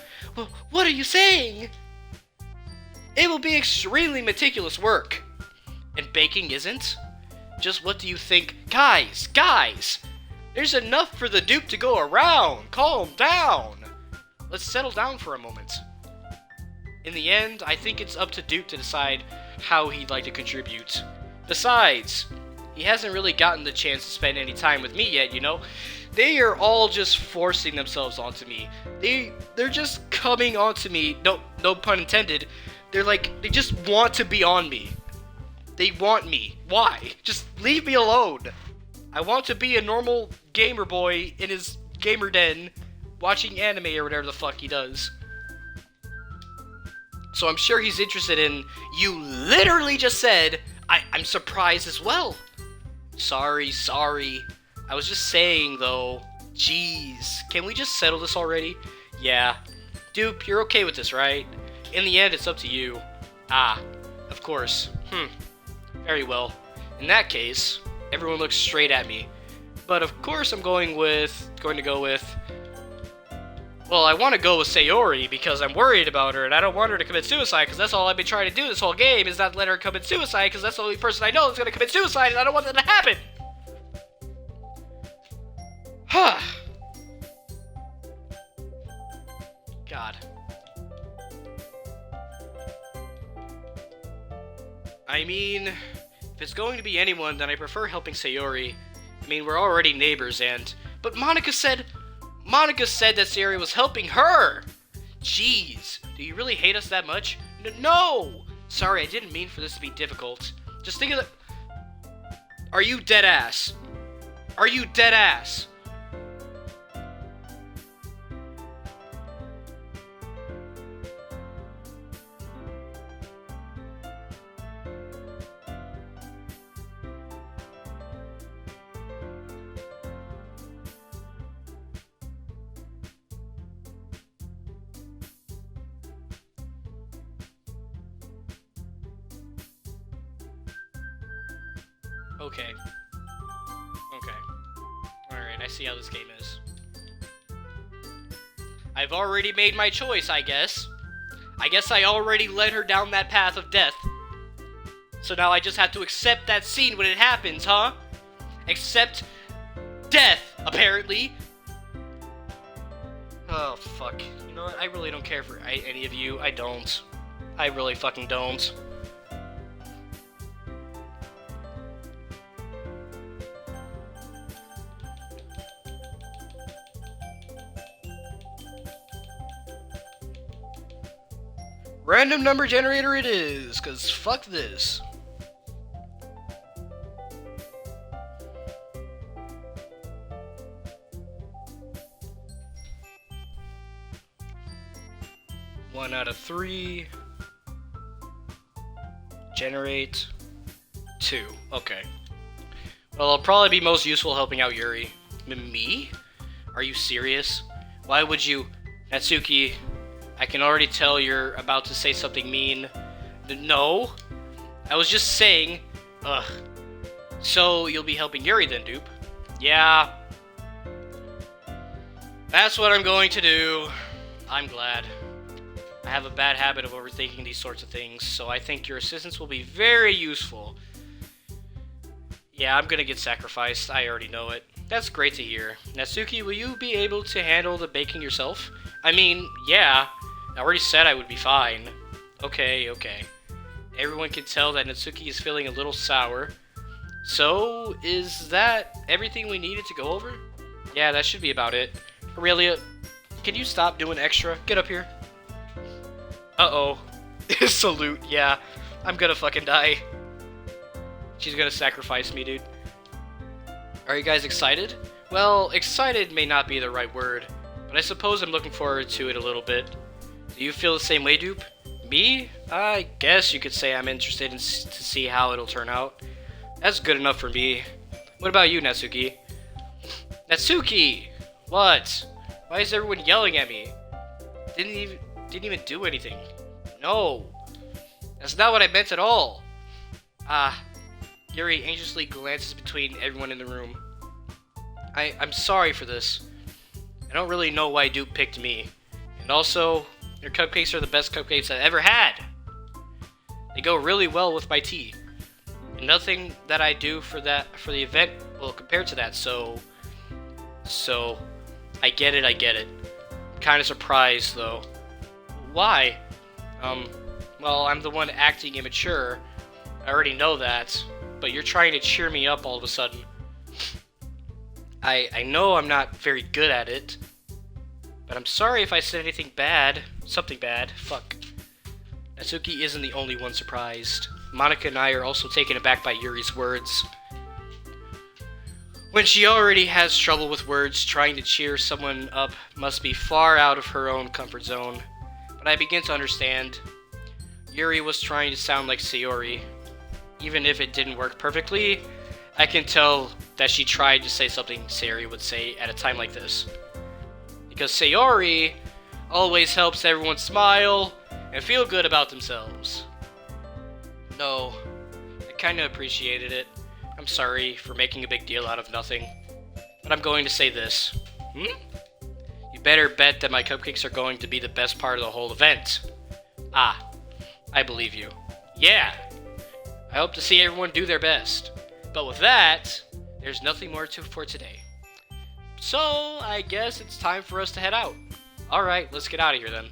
What are you saying? It will be extremely meticulous work. And baking isn't? Just what do you think? Guys! There's enough for the Duke to go around. Calm down. Let's settle down for a moment. In the end, I think it's up to Duke to decide how he'd like to contribute. Besides, he hasn't really gotten the chance to spend any time with me yet, you know? They are all just forcing themselves onto me. They're just coming onto me, no pun intended. They just want to be on me. They want me. Why? Just leave me alone. I want to be a normal gamer boy in his gamer den, watching anime or whatever the fuck he does. So I'm sure he's interested in, you literally just said, I'm surprised as well. Sorry. I was just saying, though. Jeez. Can we just settle this already? Yeah. Dupe, you're okay with this, right? In the end, it's up to you. Ah, of course. Very well. In that case, everyone looks straight at me. But of course I'm going to go with... Well, I want to go with Sayori because I'm worried about her and I don't want her to commit suicide because that's all I've been trying to do this whole game is not let her commit suicide because that's the only person I know that's going to commit suicide and I don't want that to happen! God. I mean, if it's going to be anyone, then I prefer helping Sayori. I mean, we're already neighbors but Monica said that Sayori was helping her! Jeez, do you really hate us that much? No! Sorry, I didn't mean for this to be difficult. Just think of the... Are you dead ass? Are you dead ass? Okay. Alright, I see how this game is. I've already made my choice, I guess. I guess I already led her down that path of death. So now I just have to accept that scene when it happens, huh? Accept death, apparently. Oh, fuck. You know what? I really don't care for any of you. I don't. I really fucking don't. Random number generator it is, cause fuck this. One out of 3. Generate 2. Okay. Well, I'll probably be most useful helping out Yuri. Me? Are you serious? Why would you... Natsuki, I can already tell you're about to say something mean. No. I was just saying... Ugh. So, you'll be helping Yuri then, dupe? Yeah. That's what I'm going to do. I'm glad. I have a bad habit of overthinking these sorts of things, so I think your assistance will be very useful. Yeah, I'm gonna get sacrificed. I already know it. That's great to hear. Natsuki, will you be able to handle the baking yourself? I mean, yeah. I already said I would be fine. Okay. Everyone can tell that Natsuki is feeling a little sour. So, is that everything we needed to go over? Yeah, that should be about it. Aurelia, can you stop doing extra? Get up here. Uh-oh. Salute, yeah. I'm gonna fucking die. She's gonna sacrifice me, dude. Are you guys excited? Well, excited may not be the right word, but I suppose I'm looking forward to it a little bit. Do you feel the same way, dupe? Me? I guess you could say I'm interested to see how it'll turn out. That's good enough for me. What about you, Natsuki? Natsuki! What? Why is everyone yelling at me? Didn't even do anything. No. That's not what I meant at all. Yuri anxiously glances between everyone in the room. I'm sorry for this. I don't really know why Duke picked me. And also, your cupcakes are the best cupcakes I've ever had. They go really well with my tea. And nothing that I do for the event will compare to that, so I get it. Kinda surprised though. Why? Well, I'm the one acting immature. I already know that, but you're trying to cheer me up all of a sudden. I know I'm not very good at it, but I'm sorry if I said anything bad. Something bad. Fuck. Natsuki isn't the only one surprised. Monika and I are also taken aback by Yuri's words. When she already has trouble with words, trying to cheer someone up must be far out of her own comfort zone. But I begin to understand. Yuri was trying to sound like Sayori. Even if it didn't work perfectly, I can tell that she tried to say something Sayori would say at a time like this. Because Sayori always helps everyone smile and feel good about themselves. No, I kinda appreciated it. I'm sorry for making a big deal out of nothing. But I'm going to say this. You better bet that my cupcakes are going to be the best part of the whole event. I believe you. Yeah! I hope to see everyone do their best. But with that, there's nothing more for today. So, I guess it's time for us to head out. Alright, let's get out of here then.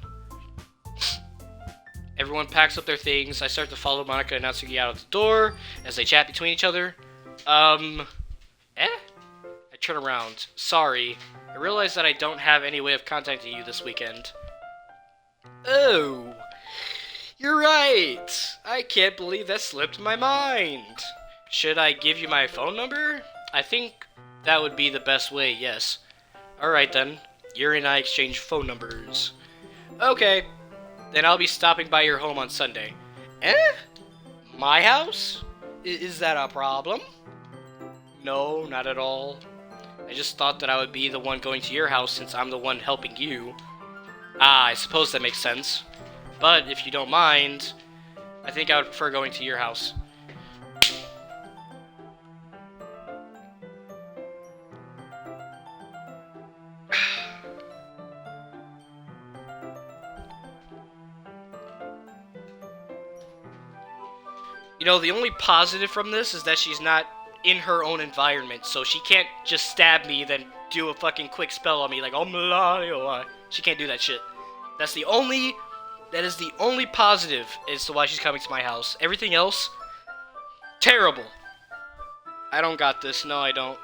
Everyone packs up their things. I start to follow Monika and Natsuki out of the door as they chat between each other. I turn around. Sorry. I realize that I don't have any way of contacting you this weekend. Oh. You're right. I can't believe that slipped my mind. Should I give you my phone number? I think that would be the best way, yes. Alright then. Yuri and I exchange phone numbers. Okay. Then I'll be stopping by your home on Sunday. My house? Is that a problem? No, not at all. I just thought that I would be the one going to your house since I'm the one helping you. I suppose that makes sense. But if you don't mind, I think I would prefer going to your house. You know, the only positive from this is that she's not in her own environment, so she can't just stab me, then do a fucking quick spell on me, like, oh, she can't do that shit. That is the only positive as to why she's coming to my house. Everything else, terrible. I don't got this. No, I don't.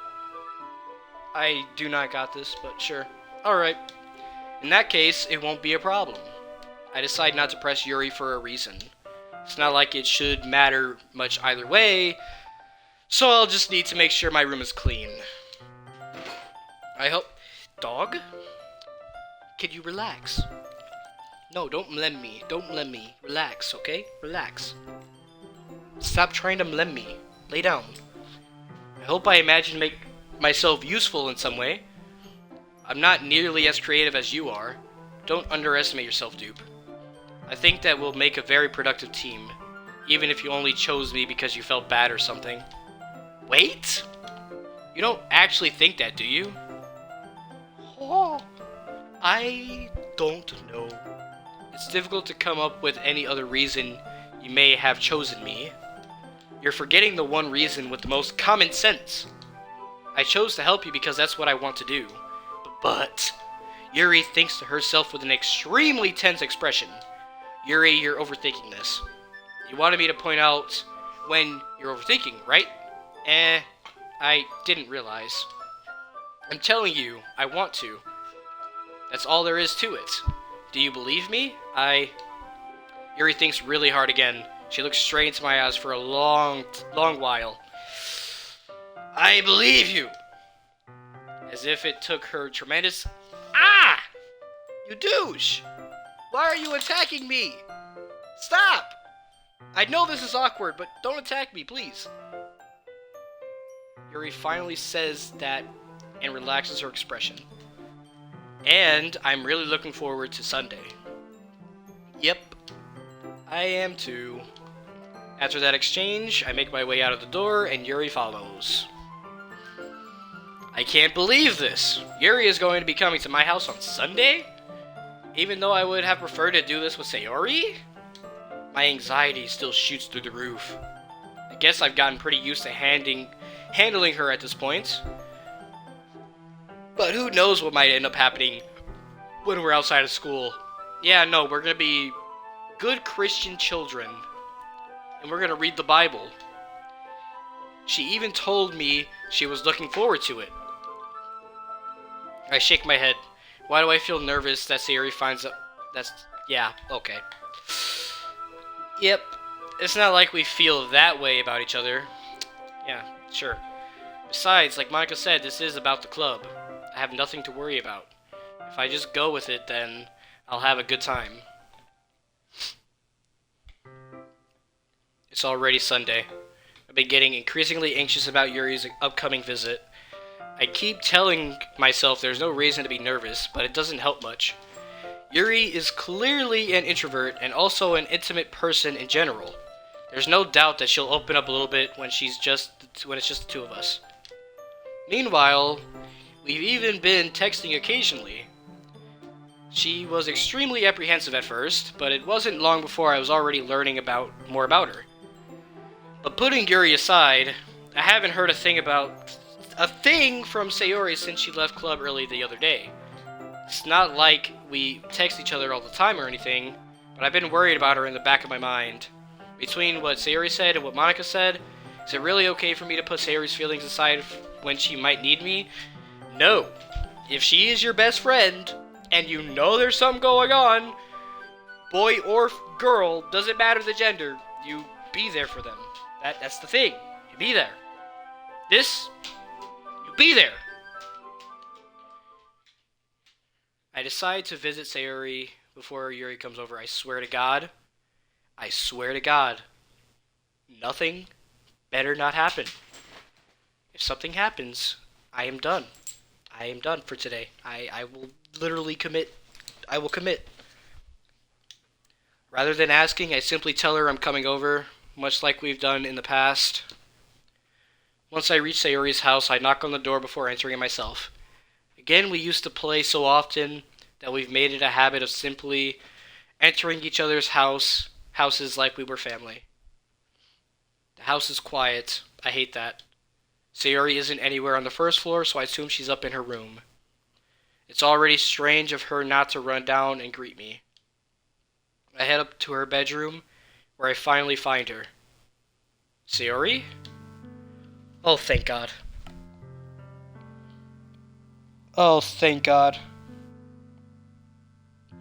I do not got this, but sure. Alright. In that case, it won't be a problem. I decide not to press Yuri for a reason. It's not like it should matter much either way, so I'll just need to make sure my room is clean. I hope... Dog? Can you relax? No, don't mlem me. Don't mlem me. Relax, okay? Relax. Stop trying to mlem me. Lay down. I hope I imagine make myself useful in some way. I'm not nearly as creative as you are. Don't underestimate yourself, dupe. I think that we'll make a very productive team, even if you only chose me because you felt bad or something. Wait? You don't actually think that, do you? Oh, I don't know. It's difficult to come up with any other reason you may have chosen me. You're forgetting the one reason with the most common sense. I chose to help you because that's what I want to do. But Yuri thinks to herself with an extremely tense expression. Yuri, you're overthinking this. You wanted me to point out when you're overthinking, right? I didn't realize. I'm telling you, I want to. That's all there is to it. Do you believe me? Yuri thinks really hard again. She looks straight into my eyes for a long while. I believe you! As if it took her tremendous... Ah! You douche! Why are you attacking me? Stop! I know this is awkward, but don't attack me, please. Yuri finally says that and relaxes her expression. And I'm really looking forward to Sunday. Yep, I am too. After that exchange, I make my way out of the door and Yuri follows. I can't believe this! Yuri is going to be coming to my house on Sunday? Even though I would have preferred to do this with Sayori? My anxiety still shoots through the roof. I guess I've gotten pretty used to handling her at this point. But who knows what might end up happening when we're outside of school. Yeah, no, we're gonna be good Christian children. And we're gonna read the Bible. She even told me she was looking forward to it. I shake my head. Why do I feel nervous that Sayori finds out? Yeah, okay. Yep, it's not like we feel that way about each other. Yeah, sure. Besides, like Monica said, this is about the club. I have nothing to worry about. If I just go with it, then I'll have a good time. It's already Sunday. I've been getting increasingly anxious about Yuri's upcoming visit. I keep telling myself there's no reason to be nervous, but it doesn't help much. Yuri is clearly an introvert and also an intimate person in general. There's no doubt that she'll open up a little bit when it's just the two of us. Meanwhile, we've even been texting occasionally. She was extremely apprehensive at first, but it wasn't long before I was already learning more about her. But putting Yuri aside, I haven't heard a thing from Sayori since she left club early the other day. It's not like we text each other all the time or anything, but I've been worried about her in the back of my mind. Between what Sayori said and what Monica said, is it really okay for me to put Sayori's feelings aside when she might need me? No. If she is your best friend, and you know there's something going on, boy or girl, doesn't matter the gender, you be there for them. That's the thing. You be there. You be there. I decide to visit Sayori before Yuri comes over. I swear to God, nothing better not happen. If something happens, I am done. I am done for today. I will literally commit. I will commit. Rather than asking, I simply tell her I'm coming over, much like we've done in the past. Once I reach Sayori's house, I knock on the door before entering it myself. Again, we used to play so often that we've made it a habit of simply entering each other's houses like we were family. The house is quiet. I hate that. Sayori isn't anywhere on the first floor, so I assume she's up in her room. It's already strange of her not to run down and greet me. I head up to her bedroom, where I finally find her. Sayori? Oh, thank God. Oh, thank God.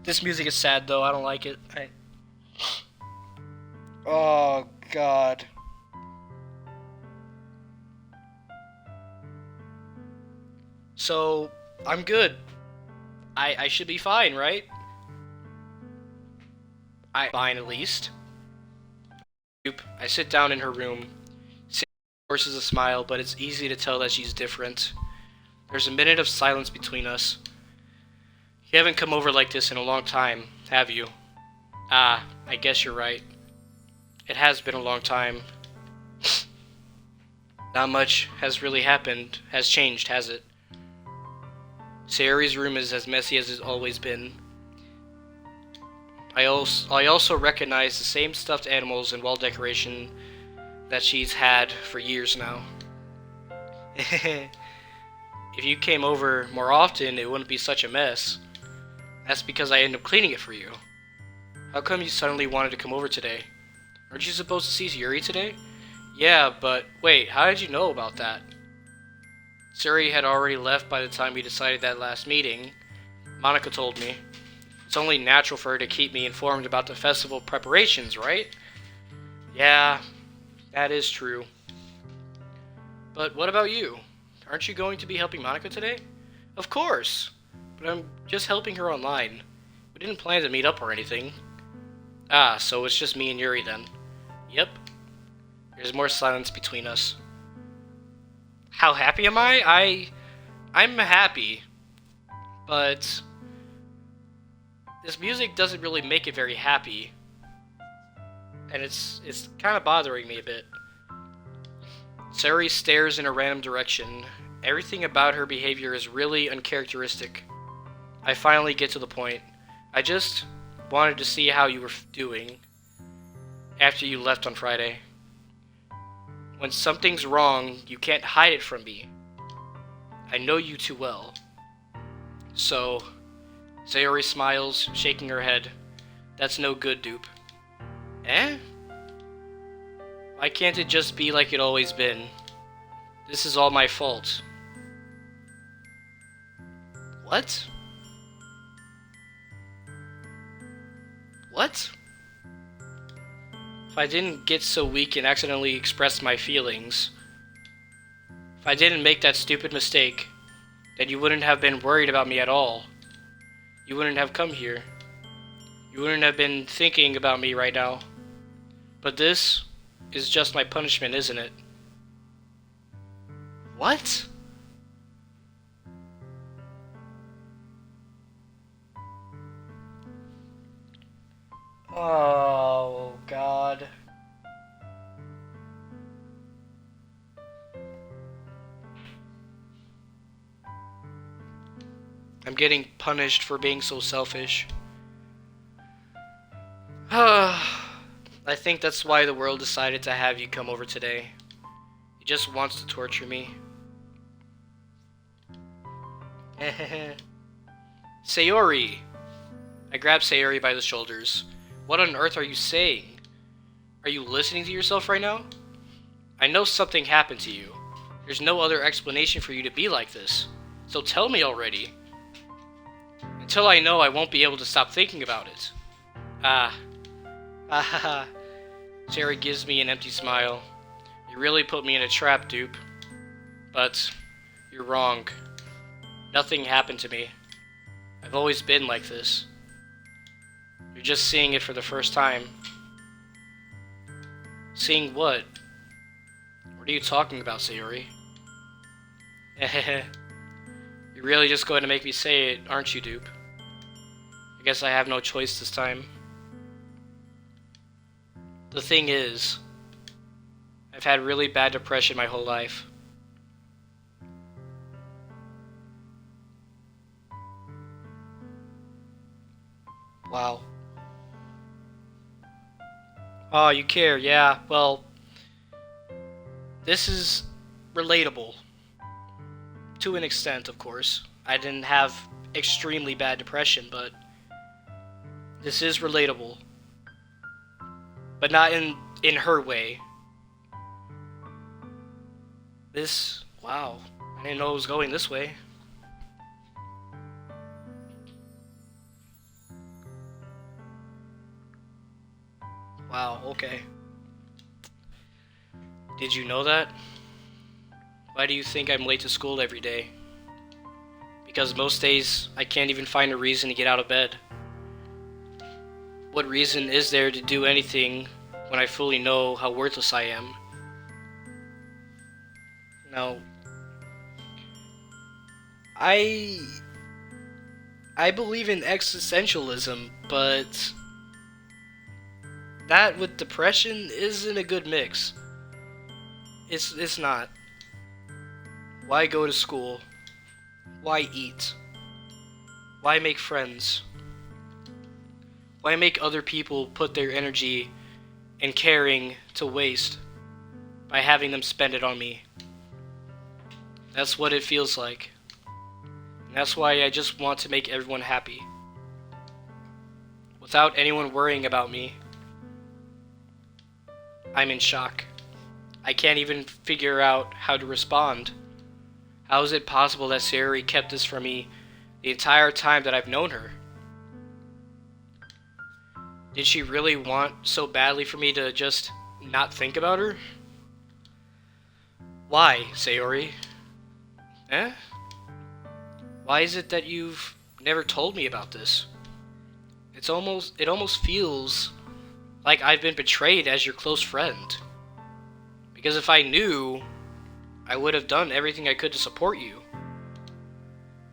This music is sad though, I don't like it. Oh god. So, I'm good. I should be fine, right? Fine at least. I sit down in her room. Sarah forces a smile, but it's easy to tell that she's different. There's a minute of silence between us. You haven't come over like this in a long time, have you? Ah, I guess you're right. It has been a long time. Not much has really changed, has it? Sayori's room is as messy as it's always been. I also recognize the same stuffed animals and wall decoration that she's had for years now. If you came over more often, it wouldn't be such a mess. That's because I ended up cleaning it for you. How come you suddenly wanted to come over today? Aren't you supposed to see Yuri today? Yeah, but wait, how did you know about that? Suri had already left by the time we decided that last meeting. Monica told me. It's only natural for her to keep me informed about the festival preparations, right? Yeah, that is true. But what about you? Aren't you going to be helping Monica today? Of course, but I'm just helping her online. We didn't plan to meet up or anything. Ah, so it's just me and Yuri then. Yep. There's more silence between us. How happy am I? I'm happy, but this music doesn't really make it very happy, and it's kind of bothering me a bit. Sari stares in a random direction. Everything about her behavior is really uncharacteristic. I finally get to the point. I just wanted to see how you were doing after you left on Friday. When something's wrong, you can't hide it from me. I know you too well. So, Sayori smiles, shaking her head. That's no good, dupe. Eh? Why can't it just be like it always been? This is all my fault. What? What? If I didn't get so weak and accidentally express my feelings, if I didn't make that stupid mistake, then you wouldn't have been worried about me at all. You wouldn't have come here. You wouldn't have been thinking about me right now. But this is just my punishment, isn't it? What? Oh, God. I'm getting punished for being so selfish. I think that's why the world decided to have you come over today. It just wants to torture me. Sayori! I grab Sayori by the shoulders. What on earth are you saying? Are you listening to yourself right now? I know something happened to you. There's no other explanation for you to be like this. So tell me already. Until I know, I won't be able to stop thinking about it. Sayori gives me an empty smile. You really put me in a trap, dupe. But you're wrong. Nothing happened to me. I've always been like this. You're just seeing it for the first time. Seeing what? What are you talking about, Sayori? You're really just going to make me say it, aren't you, dupe? I guess I have no choice this time. The thing is, I've had really bad depression my whole life. Wow. Oh, you care, yeah. Well, this is relatable. To an extent, of course. I didn't have extremely bad depression, but this is relatable. But not in her way. Wow. I didn't know it was going this way. Wow, okay. Did you know that? Why do you think I'm late to school every day? Because most days I can't even find a reason to get out of bed. What reason is there to do anything when I fully know how worthless I am? Now, I believe in existentialism, but that with depression isn't a good mix. It's not. Why go to school? Why eat? Why make friends? Why make other people put their energy and caring to waste by having them spend it on me? That's what it feels like. And that's why I just want to make everyone happy. Without anyone worrying about me. I'm in shock. I can't even figure out how to respond. How is it possible that Sayori kept this from me the entire time that I've known her? Did she really want so badly for me to just not think about her? Why, Sayori? Eh? Why is it that you've never told me about this? It almost feels like I've been betrayed as your close friend. Because if I knew, I would have done everything I could to support you.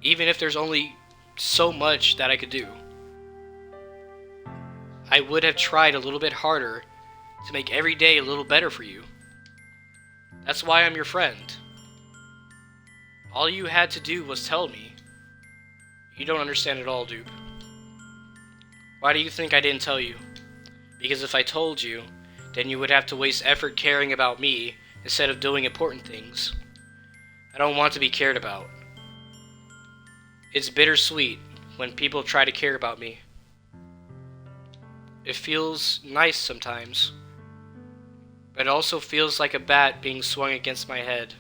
Even if there's only so much that I could do. I would have tried a little bit harder to make every day a little better for you. That's why I'm your friend. All you had to do was tell me. You don't understand at all, dupe. Why do you think I didn't tell you? Because if I told you, then you would have to waste effort caring about me instead of doing important things. I don't want to be cared about. It's bittersweet when people try to care about me. It feels nice sometimes, but it also feels like a bat being swung against my head.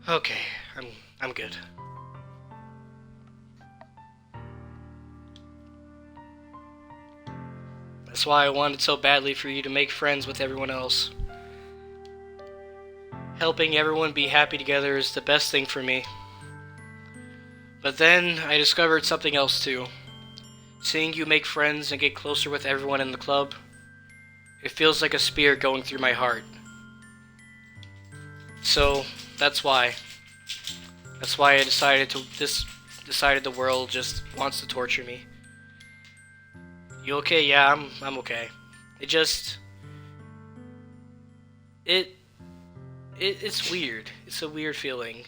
Okay, I'm good. That's why I wanted so badly for you to make friends with everyone else. Helping everyone be happy together is the best thing for me. But then I discovered something else too. Seeing you make friends and get closer with everyone in the club, it feels like a spear going through my heart. So that's why. That's why I decided the world just wants to torture me. You okay? Yeah, I'm okay. It's weird. It's a weird feeling.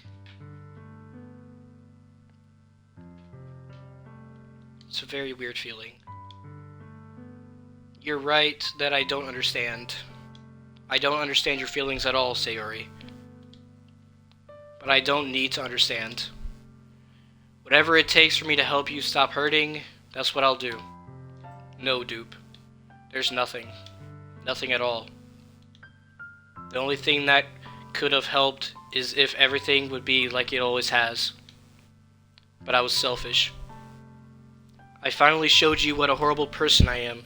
It's a very weird feeling. You're right that I don't understand. I don't understand your feelings at all, Sayori. But I don't need to understand. Whatever it takes for me to help you stop hurting, that's what I'll do. No, dupe. There's nothing. Nothing at all. The only thing that could have helped is if everything would be like it always has. But I was selfish. I finally showed you what a horrible person I am.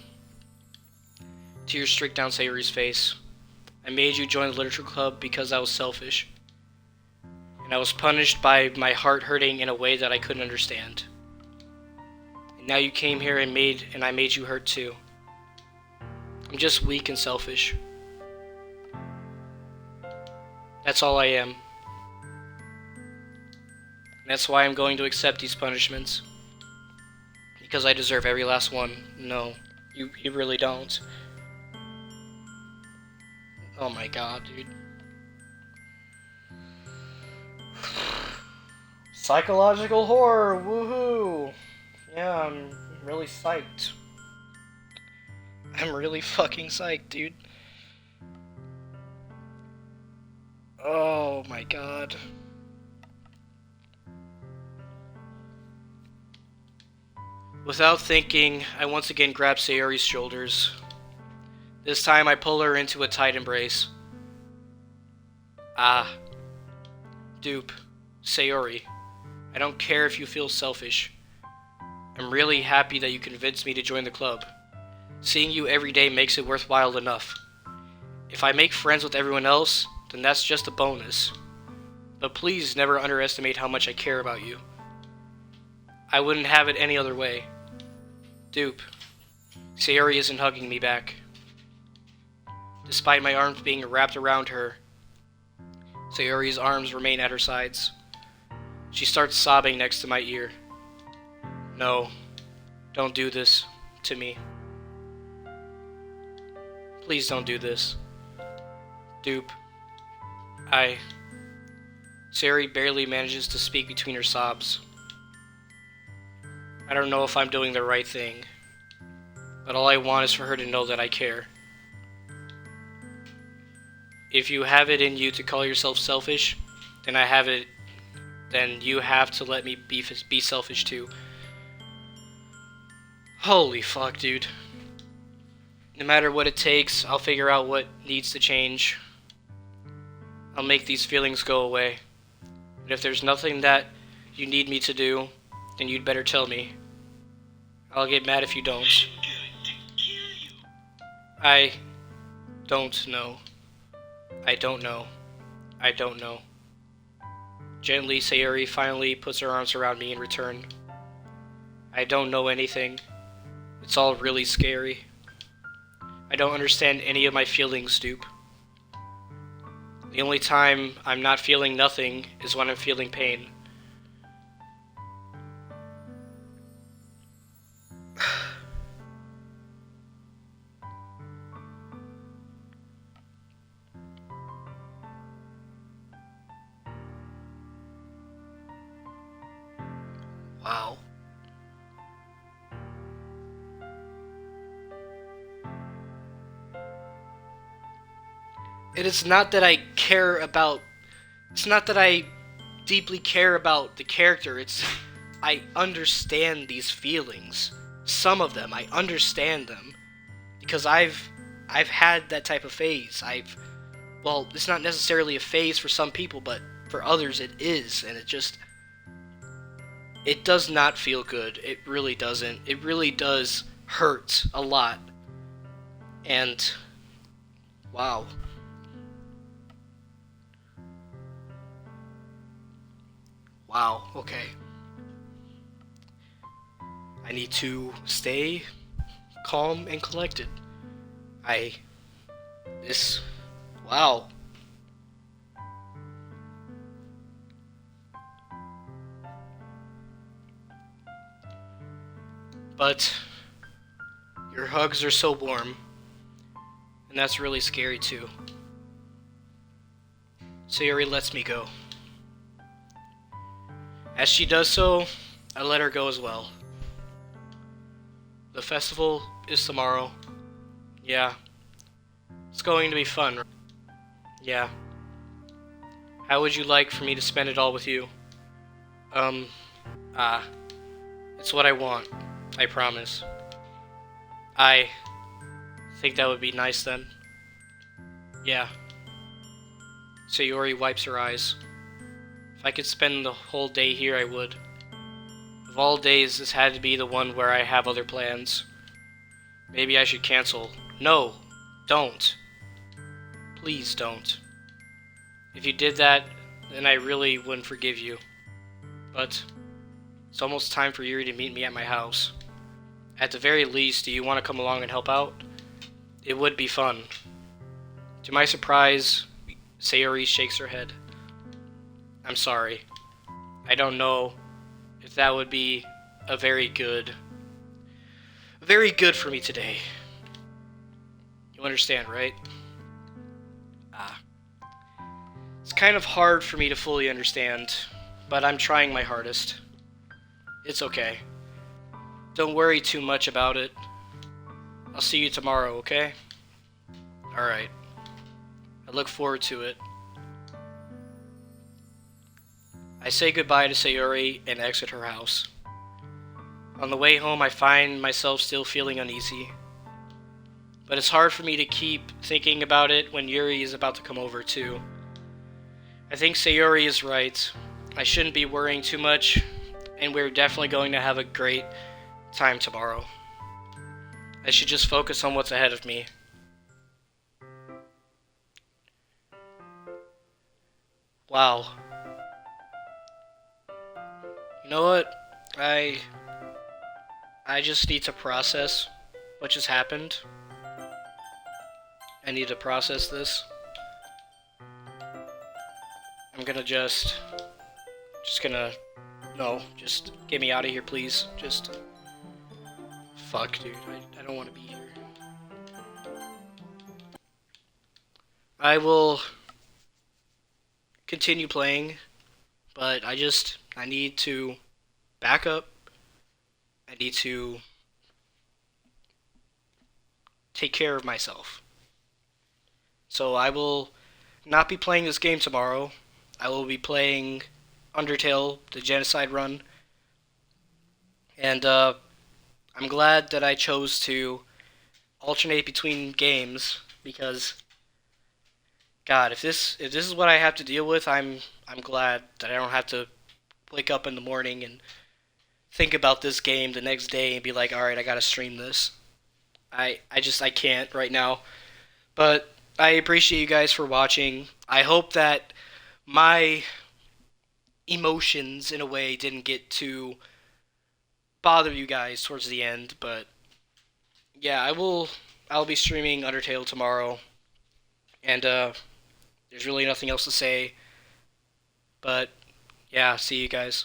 Tears streaked down Sayori's face. I made you join the literature club because I was selfish. And I was punished by my heart hurting in a way that I couldn't understand. And now you came here and I made you hurt too. I'm just weak and selfish. That's all I am. And that's why I'm going to accept these punishments. Because I deserve every last one. No, you really don't. Oh my god, dude. Psychological horror, woohoo! Yeah, I'm really psyched. I'm really fucking psyched, dude. Oh my god. Without thinking, I once again grab Sayori's shoulders. This time I pull her into a tight embrace. Ah. Dupe. Sayori. I don't care if you feel selfish. I'm really happy that you convinced me to join the club. Seeing you every day makes it worthwhile enough. If I make friends with everyone else, then that's just a bonus. But please never underestimate how much I care about you. I wouldn't have it any other way. Dupe. Sayori isn't hugging me back. Despite my arms being wrapped around her, Sayori's arms remain at her sides. She starts sobbing next to my ear. No, don't do this to me. Please don't do this. Dupe. Sayori barely manages to speak between her sobs. I don't know if I'm doing the right thing, but all I want is for her to know that I care. If you have it in you to call yourself selfish, then you have to let me be selfish too. Holy fuck, dude. No matter what it takes, I'll figure out what needs to change. I'll make these feelings go away. But if there's nothing that you need me to do, then you'd better tell me. I'll get mad if you don't. I don't know. I don't know. I don't know. Gently, Sayori finally puts her arms around me in return. I don't know anything. It's all really scary. I don't understand any of my feelings, Dupe. The only time I'm not feeling nothing is when I'm feeling pain. Wow. It's not that I deeply care about the character, I understand these feelings. Some of them, I understand them. Because I've had that type of phase. Well, it's not necessarily a phase for some people, but for others it is, and it does not feel good. It really doesn't. It really does hurt a lot. And wow. Wow, okay. I need to stay calm and collected. Wow. But your hugs are so warm, and that's really scary too. Sayori lets me go. As she does so, I let her go as well. The festival is tomorrow. Yeah. It's going to be fun. Yeah. How would you like for me to spend it all with you? It's what I want. I promise. I think that would be nice then. Yeah. Sayori wipes her eyes. If I could spend the whole day here, I would. Of all days, this had to be the one where I have other plans. Maybe I should cancel. No, don't. Please don't. If you did that, then I really wouldn't forgive you. But it's almost time for Yuri to meet me at my house. At the very least, do you want to come along and help out? It would be fun. To my surprise, Sayori shakes her head. I'm sorry. I don't know if that would be very good for me today. You understand, right? It's kind of hard for me to fully understand. but I'm trying my hardest. It's okay. Don't worry too much about it. I'll see you tomorrow, okay? Alright. I look forward to it. I say goodbye to Sayori and exit her house. On the way home, I find myself still feeling uneasy. But it's hard for me to keep thinking about it when Yuri is about to come over, too. I think Sayori is right. I shouldn't be worrying too much, and we're definitely going to have a great time tomorrow. I should just focus on what's ahead of me. Wow. You know what? I just need to process what just happened. I need to process this. I'm gonna just gonna, no, just get me out of here, please. Just, fuck, dude, I don't want to be here. I will continue playing, but I need to back up. I need to take care of myself. So I will not be playing this game tomorrow. I will be playing Undertale, the Genocide run. And I'm glad that I chose to alternate between games because God, if this is what I have to deal with, I'm glad that I don't have to wake up in the morning and think about this game the next day and be like, all right, I gotta stream this. I can't right now. But I appreciate you guys for watching. I hope that my emotions in a way didn't get to bother you guys towards the end, but yeah, I'll be streaming Undertale tomorrow. And there's really nothing else to say. But yeah, see you guys.